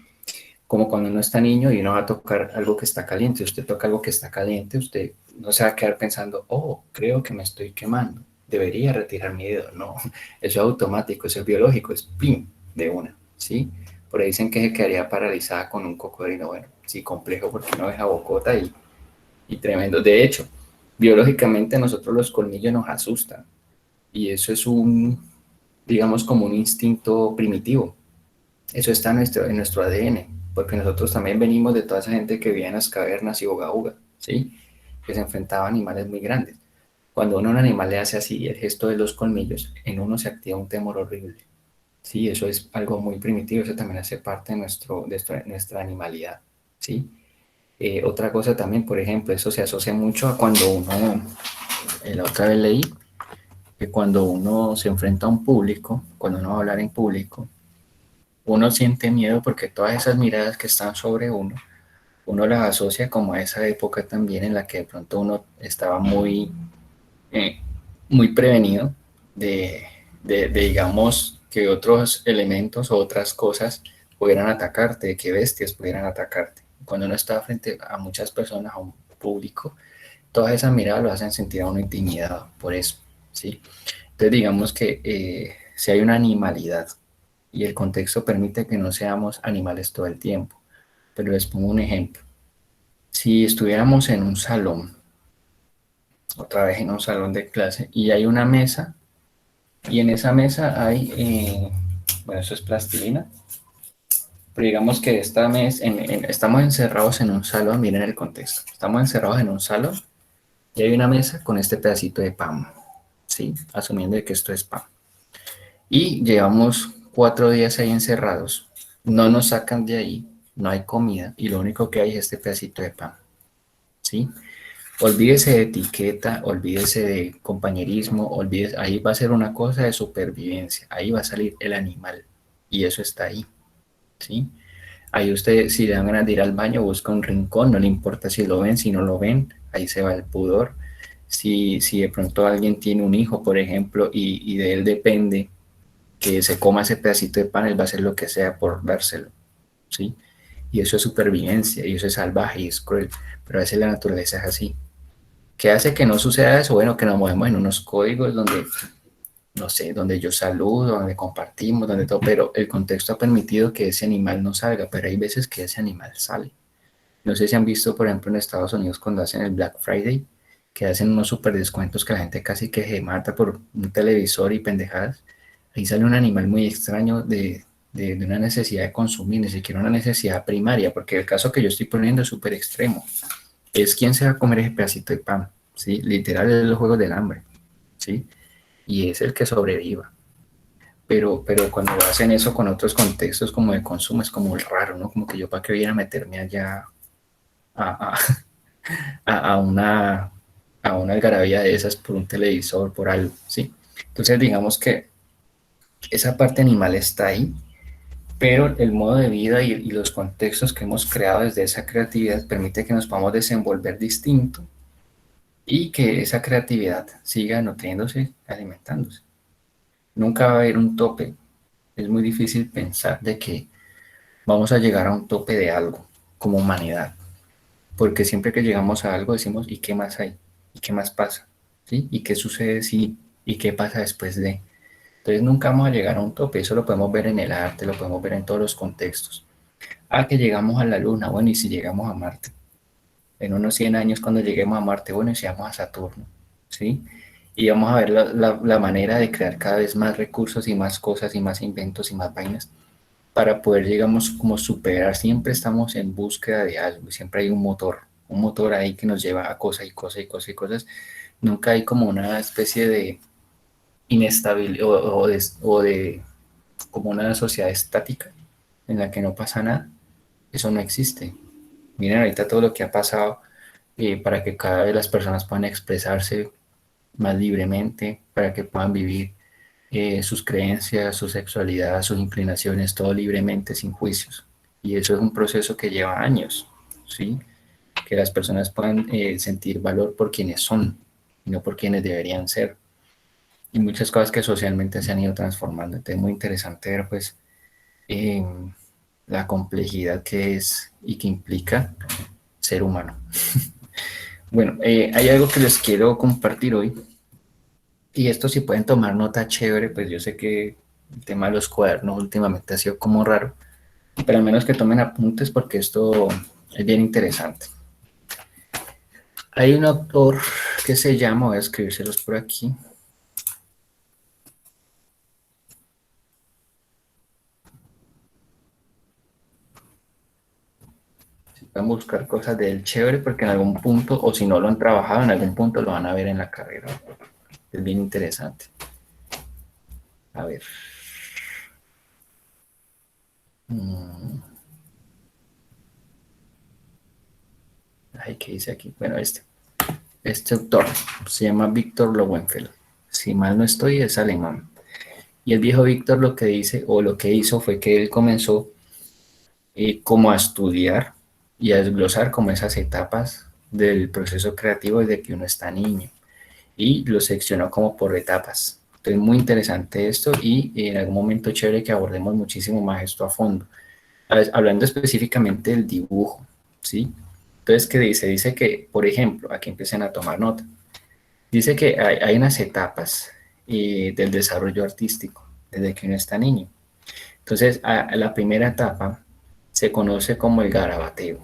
Como cuando uno está niño y uno va a tocar algo que está caliente. Usted toca algo que está caliente, usted no se va a quedar pensando, creo que me estoy quemando, debería retirar mi dedo. No, eso es automático, eso es biológico, es pim, de una, ¿sí? Por ahí dicen que se quedaría paralizada con un cocodrilo. Bueno, sí, complejo porque no deja bocota y tremendo. De hecho, biológicamente a nosotros los colmillos nos asustan y eso es digamos, como un instinto primitivo. Eso está en nuestro ADN, porque nosotros también venimos de toda esa gente que vivía en las cavernas y uga uga, ¿sí? Que se enfrentaba a animales muy grandes. Cuando uno a un animal le hace así el gesto de los colmillos, en uno se activa un temor horrible. Sí, eso es algo muy primitivo, eso también hace parte de nuestra animalidad, ¿sí? Otra cosa también, por ejemplo, eso se asocia mucho a cuando uno, la otra vez leí, que cuando uno se enfrenta a un público, cuando uno va a hablar en público, uno siente miedo porque todas esas miradas que están sobre uno las asocia como a esa época también en la que de pronto uno estaba eh, muy prevenido de, digamos, que otros elementos o otras cosas pudieran atacarte, de qué bestias pudieran atacarte. Cuando uno está frente a muchas personas, a un público, todas esas miradas lo hacen sentir a uno intimidado, por eso, ¿sí? Entonces digamos que si hay una animalidad y el contexto permite que no seamos animales todo el tiempo, pero les pongo un ejemplo. Si estuviéramos en un salón, otra vez en un salón de clase, y hay una mesa, y en esa mesa hay, bueno, eso es plastilina, pero digamos que esta mesa, estamos encerrados en un salón, miren el contexto, estamos encerrados en un salón y hay una mesa con este pedacito de pan, ¿sí? Asumiendo de que esto es pan. Y llevamos 4 días ahí encerrados, no nos sacan de ahí, no hay comida y lo único que hay es este pedacito de pan, ¿sí? Olvídese de etiqueta, olvídese de compañerismo, olvídese, ahí va a ser una cosa de supervivencia, ahí va a salir el animal y eso está ahí, ¿sí? Ahí usted, si le dan ganas de ir al baño, busca un rincón, no le importa si lo ven, si no lo ven, ahí se va el pudor. Si de pronto alguien tiene un hijo, por ejemplo, y de él depende que se coma ese pedacito de pan, él va a hacer lo que sea por dárselo, ¿sí? Y eso es supervivencia, y eso es salvaje y es cruel, pero a veces la naturaleza es así. ¿Qué hace que no suceda eso? Bueno, que nos movemos en unos códigos donde, no sé, donde yo saludo, donde compartimos, donde todo, pero el contexto ha permitido que ese animal no salga, pero hay veces que ese animal sale. No sé si han visto, por ejemplo, en Estados Unidos cuando hacen el Black Friday, que hacen unos super descuentos que la gente casi que se mata por un televisor y pendejadas. Ahí sale un animal muy extraño de una necesidad de consumir, ni siquiera una necesidad primaria, porque el caso que yo estoy poniendo es súper extremo. Es quién se va a comer ese pedacito de pan, ¿sí? Literal es los juegos del hambre, ¿sí? Y es el que sobreviva. Pero cuando hacen eso con otros contextos como de consumo es como raro, ¿no? Como que yo para qué voy a meterme allá a, a, a una algarabía de esas por un televisor, por algo, ¿sí? Entonces digamos que esa parte animal está ahí, pero el modo de vida y los contextos que hemos creado desde esa creatividad permite que nos podamos desenvolver distinto y que esa creatividad siga nutriéndose, alimentándose. Nunca va a haber un tope. Es muy difícil pensar de que vamos a llegar a un tope de algo como humanidad, porque siempre que llegamos a algo decimos, ¿y qué más hay? ¿Y qué más pasa? ¿Sí? ¿Y qué sucede si? ¿Y qué pasa después de? Entonces nunca vamos a llegar a un tope, eso lo podemos ver en el arte, lo podemos ver en todos los contextos. Ah, que llegamos a la Luna, bueno, ¿y si llegamos a Marte? En unos 100 años cuando lleguemos a Marte, bueno, ¿y si vamos a Saturno? ¿Sí? Y vamos a ver la manera de crear cada vez más recursos y más cosas y más inventos y más vainas para poder, digamos, como superar. Siempre estamos en búsqueda de algo, siempre hay un motor ahí que nos lleva a cosas y cosas y cosas y cosas. Nunca hay como una especie de inestabilidad o de como una sociedad estática en la que no pasa nada. Eso no existe. Miren ahorita todo lo que ha pasado para que cada vez las personas puedan expresarse más libremente, para que puedan vivir sus creencias, su sexualidad, sus inclinaciones, todo libremente, sin juicios. Y eso es un proceso que lleva años, ¿sí? Que las personas puedan sentir valor por quienes son y no por quienes deberían ser. Y muchas cosas que socialmente se han ido transformando. Entonces es muy interesante ver, pues, eh, la complejidad que es y que implica ser humano. Bueno, hay algo que les quiero compartir hoy. Y esto si pueden tomar nota chévere, pues yo sé que el tema de los cuadernos últimamente ha sido como raro, pero al menos que tomen apuntes porque esto es bien interesante. Hay un autor que se llama, voy a escribírselos por aquí. Si pueden buscar cosas de él chévere porque en algún punto, o si no lo han trabajado, en algún punto lo van a ver en la carrera. Es bien interesante. A ver. Ay, ¿qué dice aquí? Bueno, este autor se llama Víctor Lowenfeld. Si mal no estoy, es alemán. Y el viejo Víctor lo que dice, o lo que hizo, fue que él comenzó como a estudiar y a desglosar como esas etapas del proceso creativo desde que uno está niño. Y lo seccionó como por etapas. Entonces, muy interesante esto y en algún momento chévere que abordemos muchísimo más esto a fondo. hablando específicamente del dibujo, ¿sí? Entonces, ¿qué dice? Dice que, por ejemplo, aquí empiecen a tomar nota. Dice que hay unas etapas del desarrollo artístico desde que uno está niño. Entonces, a la primera etapa se conoce como el garabateo.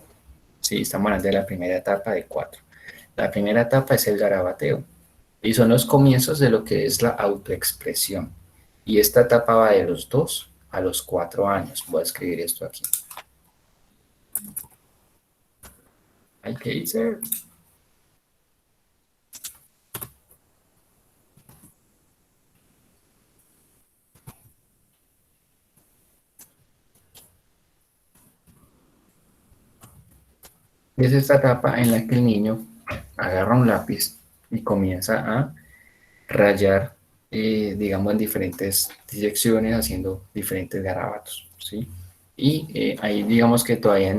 Sí, estamos hablando de la primera etapa de 4. La primera etapa es el garabateo y son los comienzos de lo que es la autoexpresión. Y esta etapa va de los 2 a los 4 años. Voy a escribir esto aquí. Hay que irse. Es esta etapa en la que el niño agarra un lápiz y comienza a rayar, digamos, en diferentes direcciones, haciendo diferentes garabatos, ¿sí? Y ahí digamos que todavía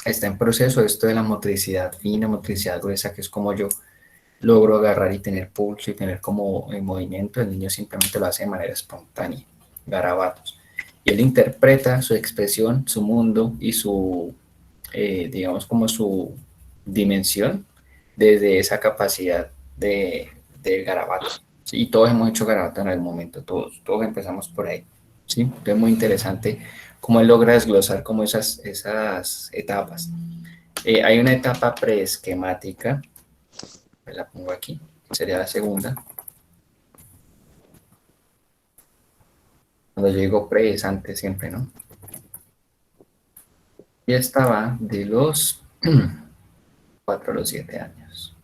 está en proceso esto de la motricidad fina, motricidad gruesa, que es como yo logro agarrar y tener pulso y tener como en movimiento. El niño simplemente lo hace de manera espontánea, garabatos. Y él interpreta su expresión, su mundo y su, digamos, como su dimensión desde esa capacidad de garabato. ¿Sí? Y todos hemos hecho garabato en algún momento, todos empezamos por ahí. ¿Sí? Entonces es muy interesante cómo él logra desglosar como esas etapas. Hay una etapa preesquemática, me la pongo aquí, sería la segunda. Cuando yo digo pre es antes siempre, ¿no? Y esta va de los 4 a los 7 años.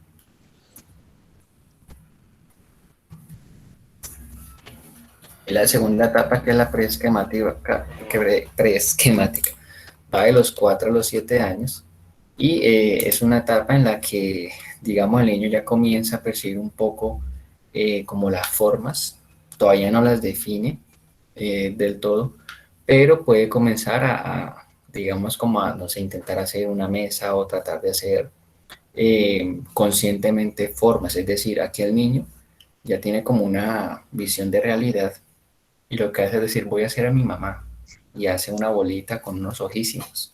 Y la segunda etapa, que es la preesquemática, va de los 4 a los 7 años. Y es una etapa en la que, digamos, el niño ya comienza a percibir un poco como las formas, todavía no las define del todo, pero puede comenzar digamos, como a, no sé, intentar hacer una mesa o tratar de hacer conscientemente formas. Es decir, aquí el niño ya tiene como una visión de realidad y lo que hace es decir, voy a hacer a mi mamá y hace una bolita con unos ojísimos.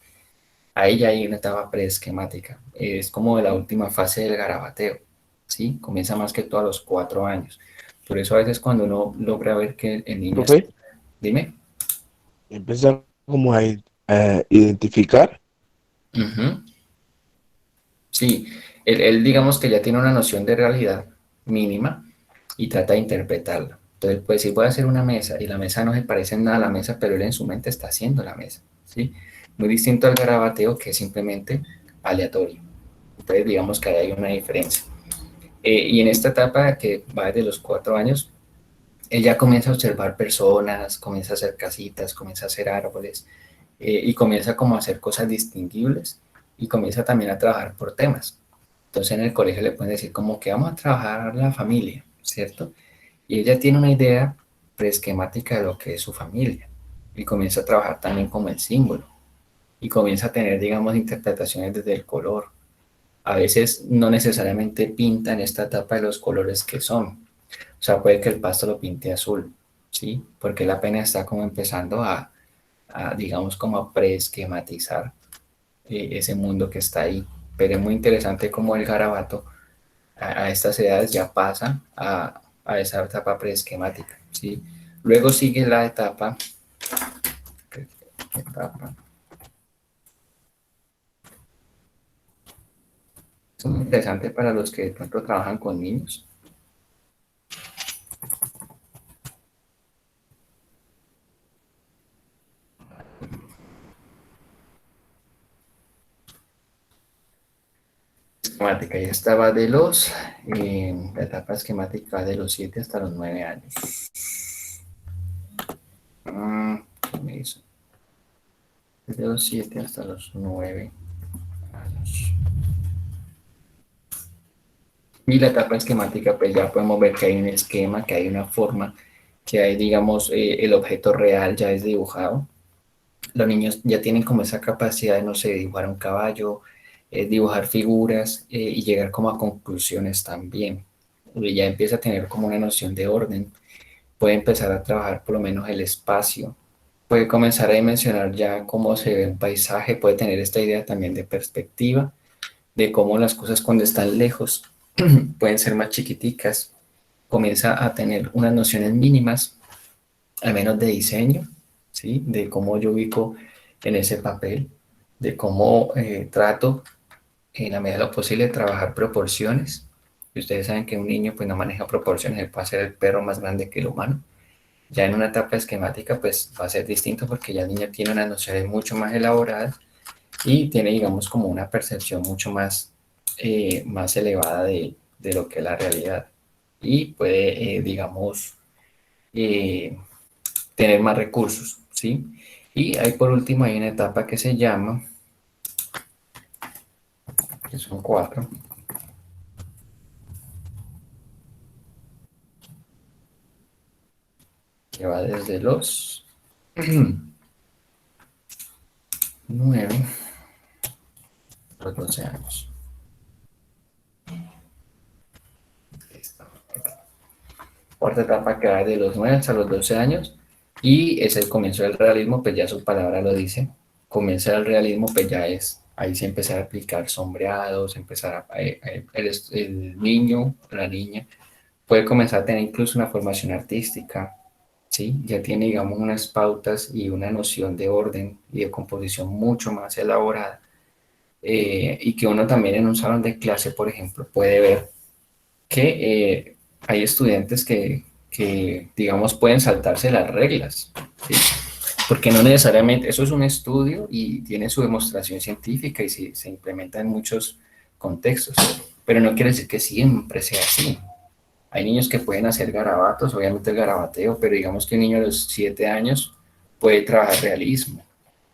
Ahí ya hay una etapa preesquemática. Es como de la última fase del garabateo, ¿sí? Comienza más que todo a los 4 años. Por eso a veces cuando uno logra ver que el niño... Profe, Dime. empiezan como a identificar. Ujú. Sí, él digamos que ya tiene una noción de realidad mínima y trata de interpretarla. Entonces puede decir, voy a hacer una mesa y la mesa no se parece en nada a la mesa, pero él en su mente está haciendo la mesa, ¿sí? Muy distinto al garabateo, que es simplemente aleatorio. Entonces digamos que ahí hay una diferencia. Y en esta etapa que va desde los 4 años, él ya comienza a observar personas, comienza a hacer casitas, comienza a hacer árboles y comienza como a hacer cosas distinguibles y comienza también a trabajar por temas. Entonces en el colegio le pueden decir como que vamos a trabajar la familia, ¿cierto? Y ella tiene una idea preesquemática de lo que es su familia y comienza a trabajar también como el símbolo y comienza a tener, digamos, interpretaciones desde el color. A veces no necesariamente pinta en esta etapa de los colores que son. O sea, puede que el pasto lo pinte azul, ¿sí? Porque la pena está como empezando digamos, como a preesquematizar ese mundo que está ahí. Pero es muy interesante cómo el garabato a estas edades ya pasa a esa etapa preesquemática, ¿sí? Luego sigue la etapa, es muy interesante para los que de pronto trabajan con niños. Esquemática, ya estaba de la etapa esquemática va de los 7 hasta los 9 años. ¿Qué me hizo? De los 7 hasta los 9 años. Y la etapa esquemática, pues ya podemos ver que hay un esquema, que hay una forma, que hay, digamos, el objeto real ya es dibujado. Los niños ya tienen como esa capacidad de, no sé, dibujar un caballo, dibujar figuras y llegar como a conclusiones también. Y ya empieza a tener como una noción de orden. Puede empezar a trabajar por lo menos el espacio, puede comenzar a dimensionar ya cómo se ve el paisaje, puede tener esta idea también de perspectiva, de cómo las cosas cuando están lejos pueden ser más chiquiticas, comienza a tener unas nociones mínimas, al menos de diseño, ¿sí? De cómo yo ubico en ese papel, de cómo trato en la medida de lo posible trabajar proporciones. Y ustedes saben que un niño pues no maneja proporciones, él puede ser el perro más grande que el humano. Ya en una etapa esquemática pues va a ser distinto porque ya el niño tiene unas nociones mucho más elaboradas y tiene, digamos, como una percepción mucho más, más elevada de lo que es la realidad. Y puede, digamos, eh, tener más recursos, ¿sí? Y ahí por último hay una etapa que se llama, que son 4, que va desde los 9 a los 12 años. Cuarta etapa que va de los 9 hasta los 12 años y es el comienzo del realismo, pues ya su palabra lo dice. Comienza el realismo, pues ya es, ahí se empezar a aplicar sombreados, empezar el niño, la niña, puede comenzar a tener incluso una formación artística, ¿sí? Ya tiene, digamos, unas pautas y una noción de orden y de composición mucho más elaborada, y que uno también en un salón de clase, por ejemplo, puede ver que hay estudiantes que, digamos, pueden saltarse las reglas, ¿sí? Porque no necesariamente, eso es un estudio y tiene su demostración científica y se implementa en muchos contextos, pero no quiere decir que siempre sea así. Hay niños que pueden hacer garabatos, obviamente el garabateo, pero digamos que un niño de los 7 años puede trabajar realismo,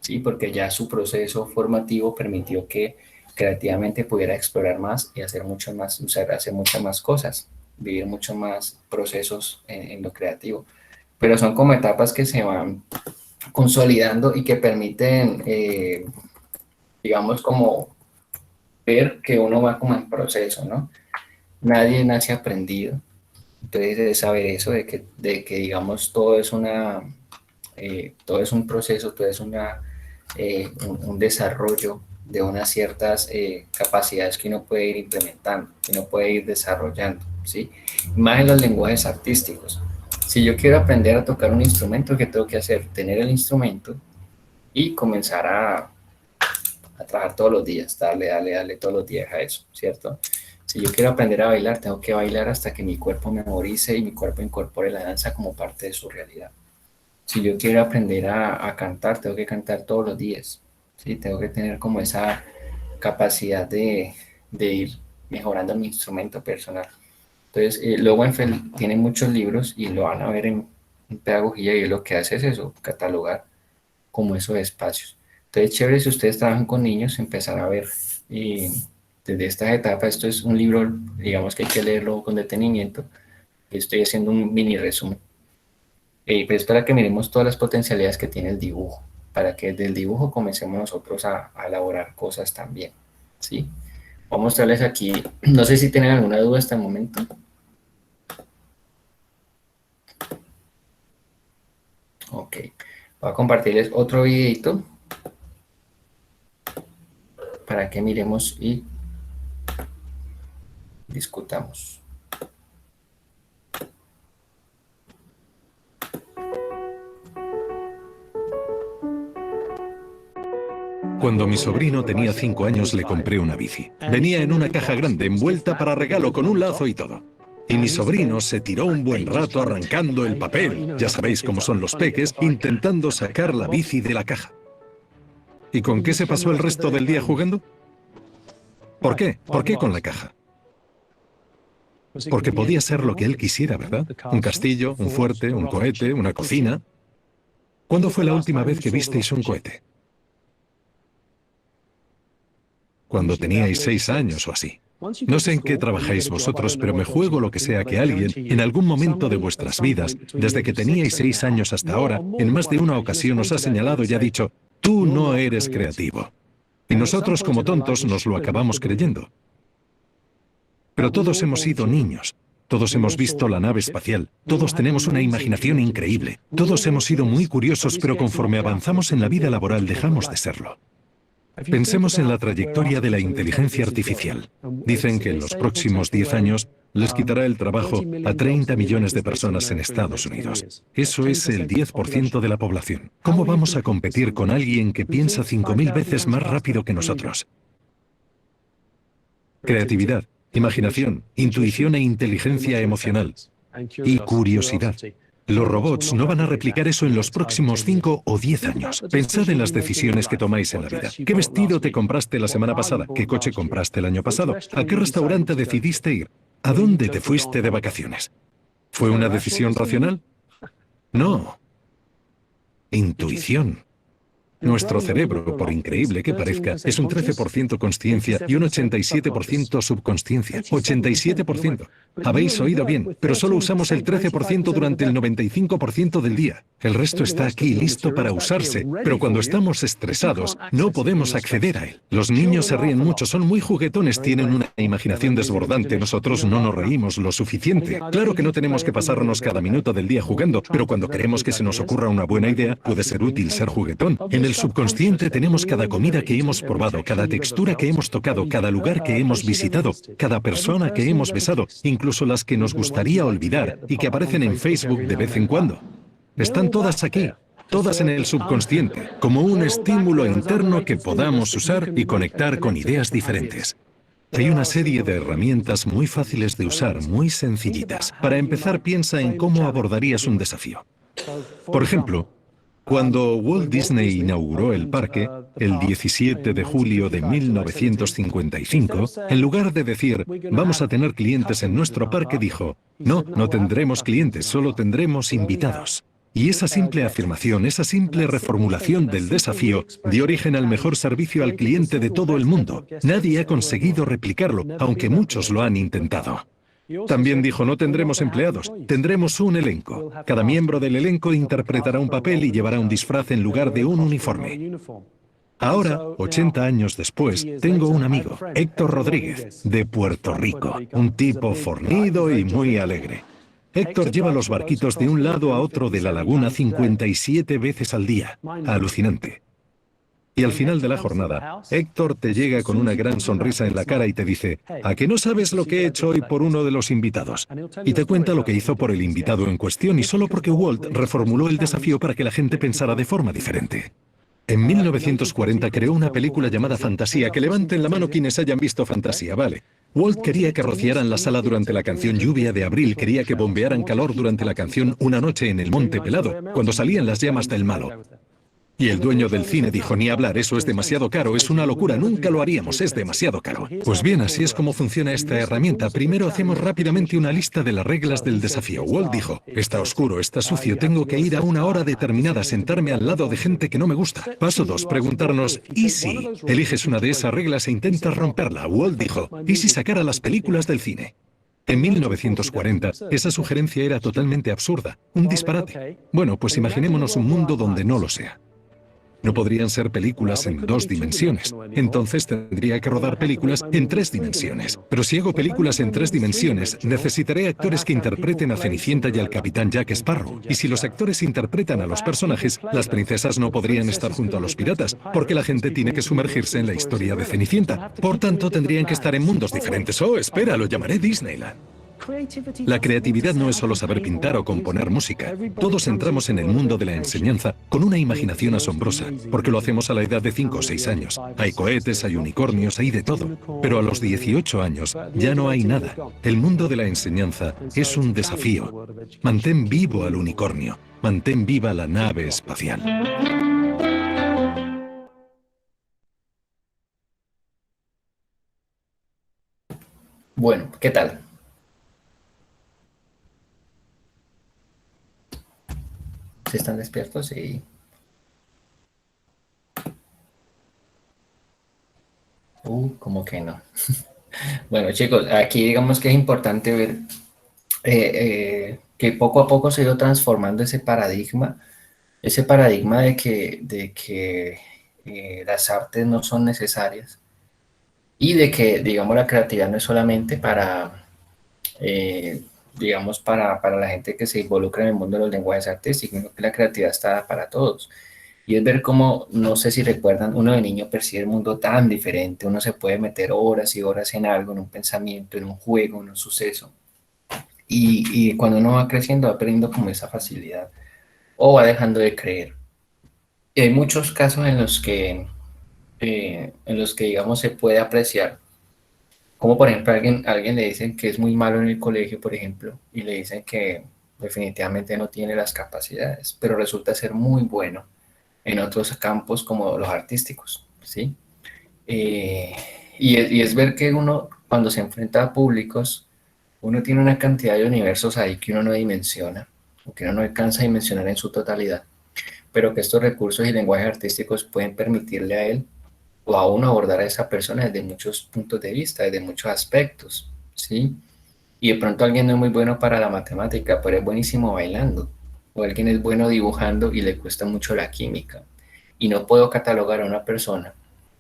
¿sí? Porque ya su proceso formativo permitió que creativamente pudiera explorar más y hacer mucho más, o sea, hacer muchas más cosas, vivir muchos más procesos en lo creativo. Pero son como etapas que se van consolidando y que permiten, digamos, como ver que uno va como en proceso, ¿no? Nadie nace aprendido. Entonces, de saber eso, de que digamos, todo es todo es un proceso, todo es un desarrollo de unas ciertas capacidades que uno puede ir implementando, que uno puede ir desarrollando, ¿sí? Más en los lenguajes artísticos. Si yo quiero aprender a tocar un instrumento, ¿qué tengo que hacer? Tener el instrumento y comenzar a trabajar todos los días, darle todos los días a eso, ¿cierto? Si yo quiero aprender a bailar, tengo que bailar hasta que mi cuerpo memorice y mi cuerpo incorpore la danza como parte de su realidad. Si yo quiero aprender a cantar, tengo que cantar todos los días, ¿sí? Tengo que tener como esa capacidad de ir mejorando mi instrumento personal. Entonces, Lowenfeld tiene muchos libros y lo van a ver en pedagogía y lo que hace es eso, catalogar como esos espacios. Entonces, chévere si ustedes trabajan con niños, empezar a ver desde esta etapa. Esto es un libro, digamos que hay que leerlo con detenimiento. Estoy haciendo un mini resumen. Pues para que miremos todas las potencialidades que tiene el dibujo, para que desde el dibujo comencemos nosotros a elaborar cosas también, ¿sí? Voy a mostrarles aquí, no sé si tienen alguna duda hasta el momento. Ok, voy a compartirles otro videito para que miremos y discutamos. Cuando mi sobrino tenía 5 años le compré una bici. Venía en una caja grande envuelta para regalo con un lazo y todo. Y mi sobrino se tiró un buen rato arrancando el papel, ya sabéis cómo son los peques, intentando sacar la bici de la caja. ¿Y con qué se pasó el resto del día jugando? ¿Por qué? ¿Por qué con la caja? Porque podía ser lo que él quisiera, ¿verdad? Un castillo, un fuerte, un cohete, una cocina. ¿Cuándo fue la última vez que visteis un cohete? Cuando teníais 6 años o así. No sé en qué trabajáis vosotros, pero me juego lo que sea que alguien, en algún momento de vuestras vidas, desde que teníais 6 años hasta ahora, en más de una ocasión os ha señalado y ha dicho, tú no eres creativo. Y nosotros como tontos nos lo acabamos creyendo. Pero todos hemos sido niños. Todos hemos visto la nave espacial, todos tenemos una imaginación increíble, todos hemos sido muy curiosos, pero conforme avanzamos en la vida laboral dejamos de serlo. Pensemos en la trayectoria de la inteligencia artificial. Dicen que en los próximos 10 años les quitará el trabajo a 30 millones de personas en Estados Unidos. Eso es el 10% de la población. ¿Cómo vamos a competir con alguien que piensa 5.000 veces más rápido que nosotros? Creatividad, imaginación, intuición e inteligencia emocional. Y curiosidad. Los robots no van a replicar eso en los próximos 5 o 10 años. Pensad en las decisiones que tomáis en la vida. ¿Qué vestido te compraste la semana pasada? ¿Qué coche compraste el año pasado? ¿A qué restaurante decidiste ir? ¿A dónde te fuiste de vacaciones? ¿Fue una decisión racional? No. Intuición. Nuestro cerebro, por increíble que parezca, es un 13% consciencia y un 87% subconsciencia. 87%. Habéis oído bien, pero solo usamos el 13% durante el 95% del día. El resto está aquí listo para usarse, pero cuando estamos estresados no podemos acceder a él. Los niños se ríen mucho, son muy juguetones, tienen una imaginación desbordante. Nosotros no nos reímos lo suficiente. Claro que no tenemos que pasarnos cada minuto del día jugando, pero cuando queremos que se nos ocurra una buena idea, puede ser útil ser juguetón. En el subconsciente tenemos cada comida que hemos probado, cada textura que hemos tocado, cada lugar que hemos visitado, cada persona que hemos besado, incluso las que nos gustaría olvidar y que aparecen en Facebook de vez en cuando. Están todas aquí, todas en el subconsciente, como un estímulo interno que podamos usar y conectar con ideas diferentes. Hay una serie de herramientas muy fáciles de usar, muy sencillitas. Para empezar, piensa en cómo abordarías un desafío. Por ejemplo, cuando Walt Disney inauguró el parque, el 17 de julio de 1955, en lugar de decir, vamos a tener clientes en nuestro parque, dijo, no, no tendremos clientes, solo tendremos invitados. Y esa simple afirmación, esa simple reformulación del desafío, dio origen al mejor servicio al cliente de todo el mundo. Nadie ha conseguido replicarlo, aunque muchos lo han intentado. También dijo, no tendremos empleados, tendremos un elenco. Cada miembro del elenco interpretará un papel y llevará un disfraz en lugar de un uniforme. Ahora, 80 años después, tengo un amigo, Héctor Rodríguez, de Puerto Rico, un tipo fornido y muy alegre. Héctor lleva los barquitos de un lado a otro de la laguna 57 veces al día. Alucinante. Y al final de la jornada, Héctor te llega con una gran sonrisa en la cara y te dice, ¿a que no sabes lo que he hecho hoy por uno de los invitados? Y te cuenta lo que hizo por el invitado en cuestión y solo porque Walt reformuló el desafío para que la gente pensara de forma diferente. En 1940 creó una película llamada Fantasía, que levanten la mano quienes hayan visto Fantasía, vale. Walt quería que rociaran la sala durante la canción Lluvia de Abril, quería que bombearan calor durante la canción Una noche en el Monte Pelado, cuando salían las llamas del malo. Y el dueño del cine dijo, ni hablar, eso es demasiado caro, es una locura, nunca lo haríamos, es demasiado caro. Pues bien, así es como funciona esta herramienta. Primero hacemos rápidamente una lista de las reglas del desafío. Walt dijo, está oscuro, está sucio, tengo que ir a una hora determinada, sentarme al lado de gente que no me gusta. Paso 2, preguntarnos, ¿y si? Eliges una de esas reglas e intentas romperla. Walt dijo, ¿y si sacara las películas del cine? En 1940, esa sugerencia era totalmente absurda, un disparate. Bueno, pues imaginémonos un mundo donde no lo sea. No podrían ser películas en 2 dimensiones. Entonces tendría que rodar películas en 3 dimensiones. Pero si hago películas en 3 dimensiones, necesitaré actores que interpreten a Cenicienta y al Capitán Jack Sparrow. Y si los actores interpretan a los personajes, las princesas no podrían estar junto a los piratas, porque la gente tiene que sumergirse en la historia de Cenicienta. Por tanto, tendrían que estar en mundos diferentes. Oh, espera, lo llamaré Disneyland. La creatividad no es solo saber pintar o componer música. Todos entramos en el mundo de la enseñanza con una imaginación asombrosa, porque lo hacemos a la edad de 5 o 6 años. Hay cohetes, hay unicornios, hay de todo. Pero a los 18 años ya no hay nada. El mundo de la enseñanza es un desafío. Mantén vivo al unicornio. Mantén viva la nave espacial. Bueno, ¿qué tal? ¿Sí están despiertos? Sí. Como que no. Bueno, chicos, aquí digamos que es importante ver que poco a poco se ha ido transformando ese paradigma de que las artes no son necesarias y de que, digamos, la creatividad no es solamente para digamos, para la gente que se involucra en el mundo de los lenguajes artísticos, sino que la creatividad está para todos. Y es ver cómo, no sé si recuerdan, uno de niño percibe el mundo tan diferente, uno se puede meter horas y horas en algo, en un pensamiento, en un juego, en un suceso. Y cuando uno va creciendo va perdiendo como esa facilidad o va dejando de creer. Y hay muchos casos en los que digamos, se puede apreciar. Como por ejemplo, alguien le dicen que es muy malo en el colegio, por ejemplo, y le dicen que definitivamente no tiene las capacidades, pero resulta ser muy bueno en otros campos como los artísticos, ¿sí? Eh, y es ver que uno, cuando se enfrenta a públicos, uno tiene una cantidad de universos ahí que uno no dimensiona, o que uno no alcanza a dimensionar en su totalidad, pero que estos recursos y lenguajes artísticos pueden permitirle a él o a uno abordar a esa persona desde muchos puntos de vista, desde muchos aspectos, ¿sí? Y de pronto alguien no es muy bueno para la matemática, pero es buenísimo bailando, o alguien es bueno dibujando y le cuesta mucho la química. Y no puedo catalogar a una persona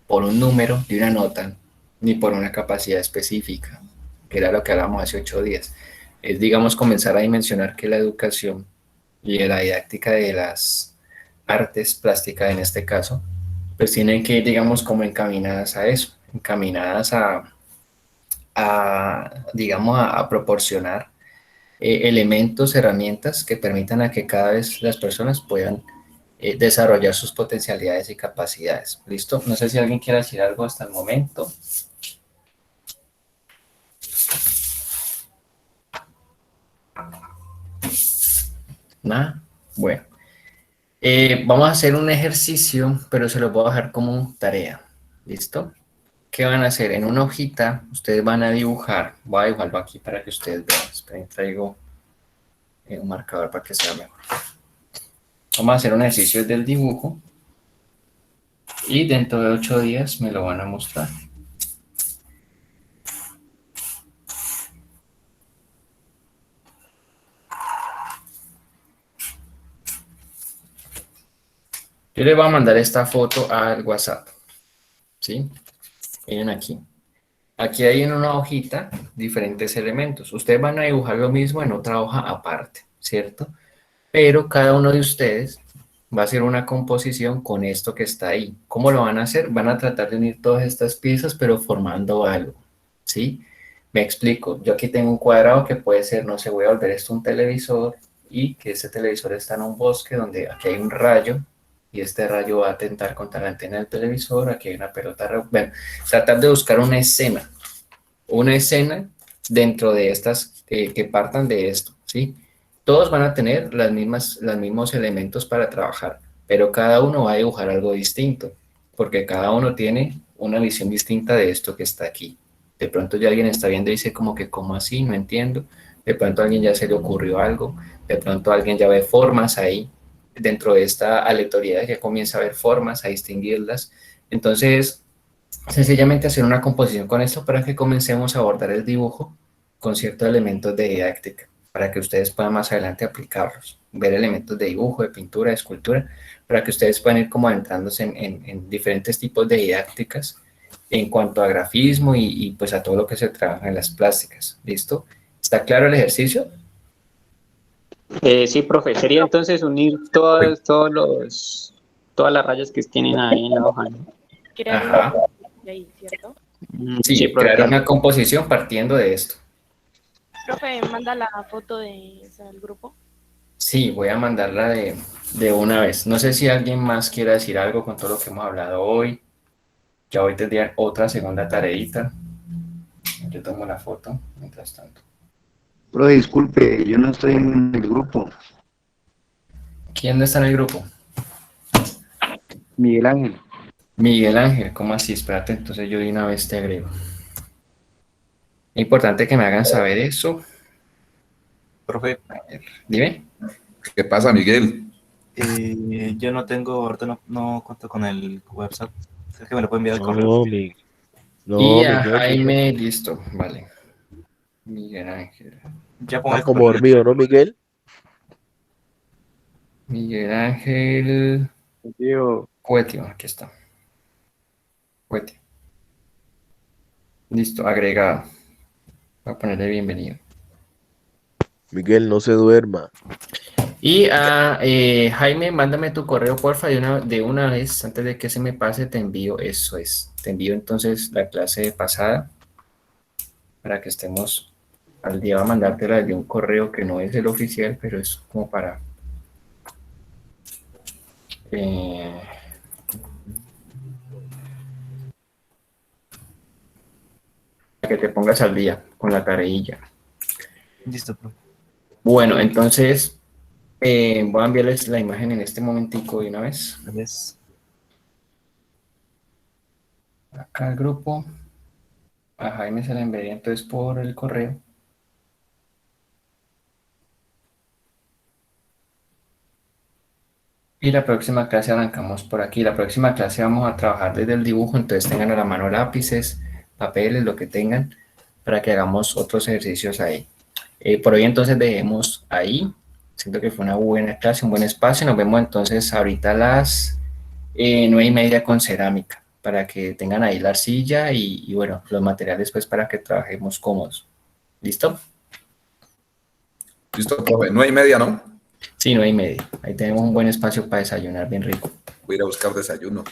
por un número de una nota, ni por una capacidad específica, que era lo que hablábamos hace 8 días. Es, digamos, comenzar a dimensionar que la educación y la didáctica de las artes plásticas en este caso, pues tienen que ir, digamos, como encaminadas a eso, encaminadas digamos, a proporcionar elementos, herramientas que permitan a que cada vez las personas puedan desarrollar sus potencialidades y capacidades. ¿Listo? No sé si alguien quiere decir algo hasta el momento. Nada. Bueno. Vamos a hacer un ejercicio, pero se lo voy a dejar como tarea. ¿Listo? ¿Qué van a hacer? En una hojita, ustedes van a dibujar. Voy a dibujarlo aquí para que ustedes vean. Esperen, traigo un marcador para que sea mejor. Vamos a hacer un ejercicio del dibujo. Y dentro de 8 días me lo van a mostrar. Yo les voy a mandar esta foto al WhatsApp. ¿Sí? Miren aquí. Aquí hay en una hojita diferentes elementos. Ustedes van a dibujar lo mismo en otra hoja aparte, ¿cierto? Pero cada uno de ustedes va a hacer una composición con esto que está ahí. ¿Cómo lo van a hacer? Van a tratar de unir todas estas piezas, pero formando algo, ¿sí? Me explico. Yo aquí tengo un cuadrado que puede ser, no sé, voy a volver esto un televisor y que este televisor está en un bosque donde aquí hay un rayo y este rayo va a atentar contra la antena del televisor, aquí hay una pelota. Bueno, tratar de buscar una escena dentro de estas que partan de esto, ¿sí? Todos van a tener los mismos elementos para trabajar, pero cada uno va a dibujar algo distinto, porque cada uno tiene una visión distinta de esto que está aquí. De pronto ya alguien está viendo y dice como que, ¿cómo así? No entiendo. De pronto a alguien ya se le ocurrió algo, de pronto alguien ya ve formas ahí, dentro de esta aleatoriedad ya comienza a ver formas, a distinguirlas. Entonces, sencillamente hacer una composición con esto para que comencemos a abordar el dibujo con ciertos elementos de didáctica, para que ustedes puedan más adelante aplicarlos, ver elementos de dibujo, de pintura, de escultura, para que ustedes puedan ir como adentrándose en diferentes tipos de didácticas en cuanto a grafismo y pues a todo lo que se trabaja en las plásticas. ¿Listo? ¿Está claro el ejercicio? Sí, profe, sería entonces unir todas las rayas que tienen ahí en la hoja, ¿no? Crear Ajá. de ahí, ¿cierto? Sí, Sí, profe. crear una composición partiendo de esto. Profe, manda la foto de esa al grupo. Sí, voy a mandarla de una vez. No sé si alguien más quiere decir algo con todo lo que hemos hablado hoy. Ya hoy tendría otra segunda tareita. Yo tomo la foto mientras tanto. Bro, disculpe, yo no estoy en el grupo. ¿Quién no está en el grupo? Miguel Ángel. Miguel Ángel, ¿cómo así? Espérate, entonces yo de una vez te agrego. Es importante que me hagan saber eso. Profe, A ver, dime. ¿Qué pasa, Miguel? yo no tengo, ahorita no cuento con el WhatsApp. ¿Será que me lo puede enviar al correo? No, Y no, a Miguel, Jaime, listo, vale. Miguel Ángel. Ya pongo está el como correo. dormido, ¿no, Miguel? Miguel Ángel Tío, Cuetio, aquí está. Cuetio. Listo, agregado. Voy a ponerle bienvenido. Miguel, no se duerma. Y Jaime, mándame tu correo, porfa, de una vez, antes de que se me pase, te envío, eso es, te envío entonces la clase pasada para que estemos al día. Va a mandártela de un correo que no es el oficial, pero es como para que te pongas al día con la tareilla. Listo, profe. Bueno, entonces voy a enviarles la imagen en este momentico de una vez. Gracias. Acá el grupo. A Jaime se la enviaría entonces por el correo. Y la próxima clase arrancamos por aquí. La próxima clase vamos a trabajar desde el dibujo, entonces tengan a la mano lápices, papeles, lo que tengan, para que hagamos otros ejercicios ahí. Por hoy entonces dejemos ahí. Siento que fue una buena clase, un buen espacio. Nos vemos entonces ahorita a las 9:30 con cerámica, para que tengan ahí la arcilla y bueno, los materiales pues para que trabajemos cómodos. ¿Listo? Listo, profe. 9:30, ¿no? Sí, 9:30. Ahí tenemos un buen espacio para desayunar bien rico. Voy a ir a buscar desayuno.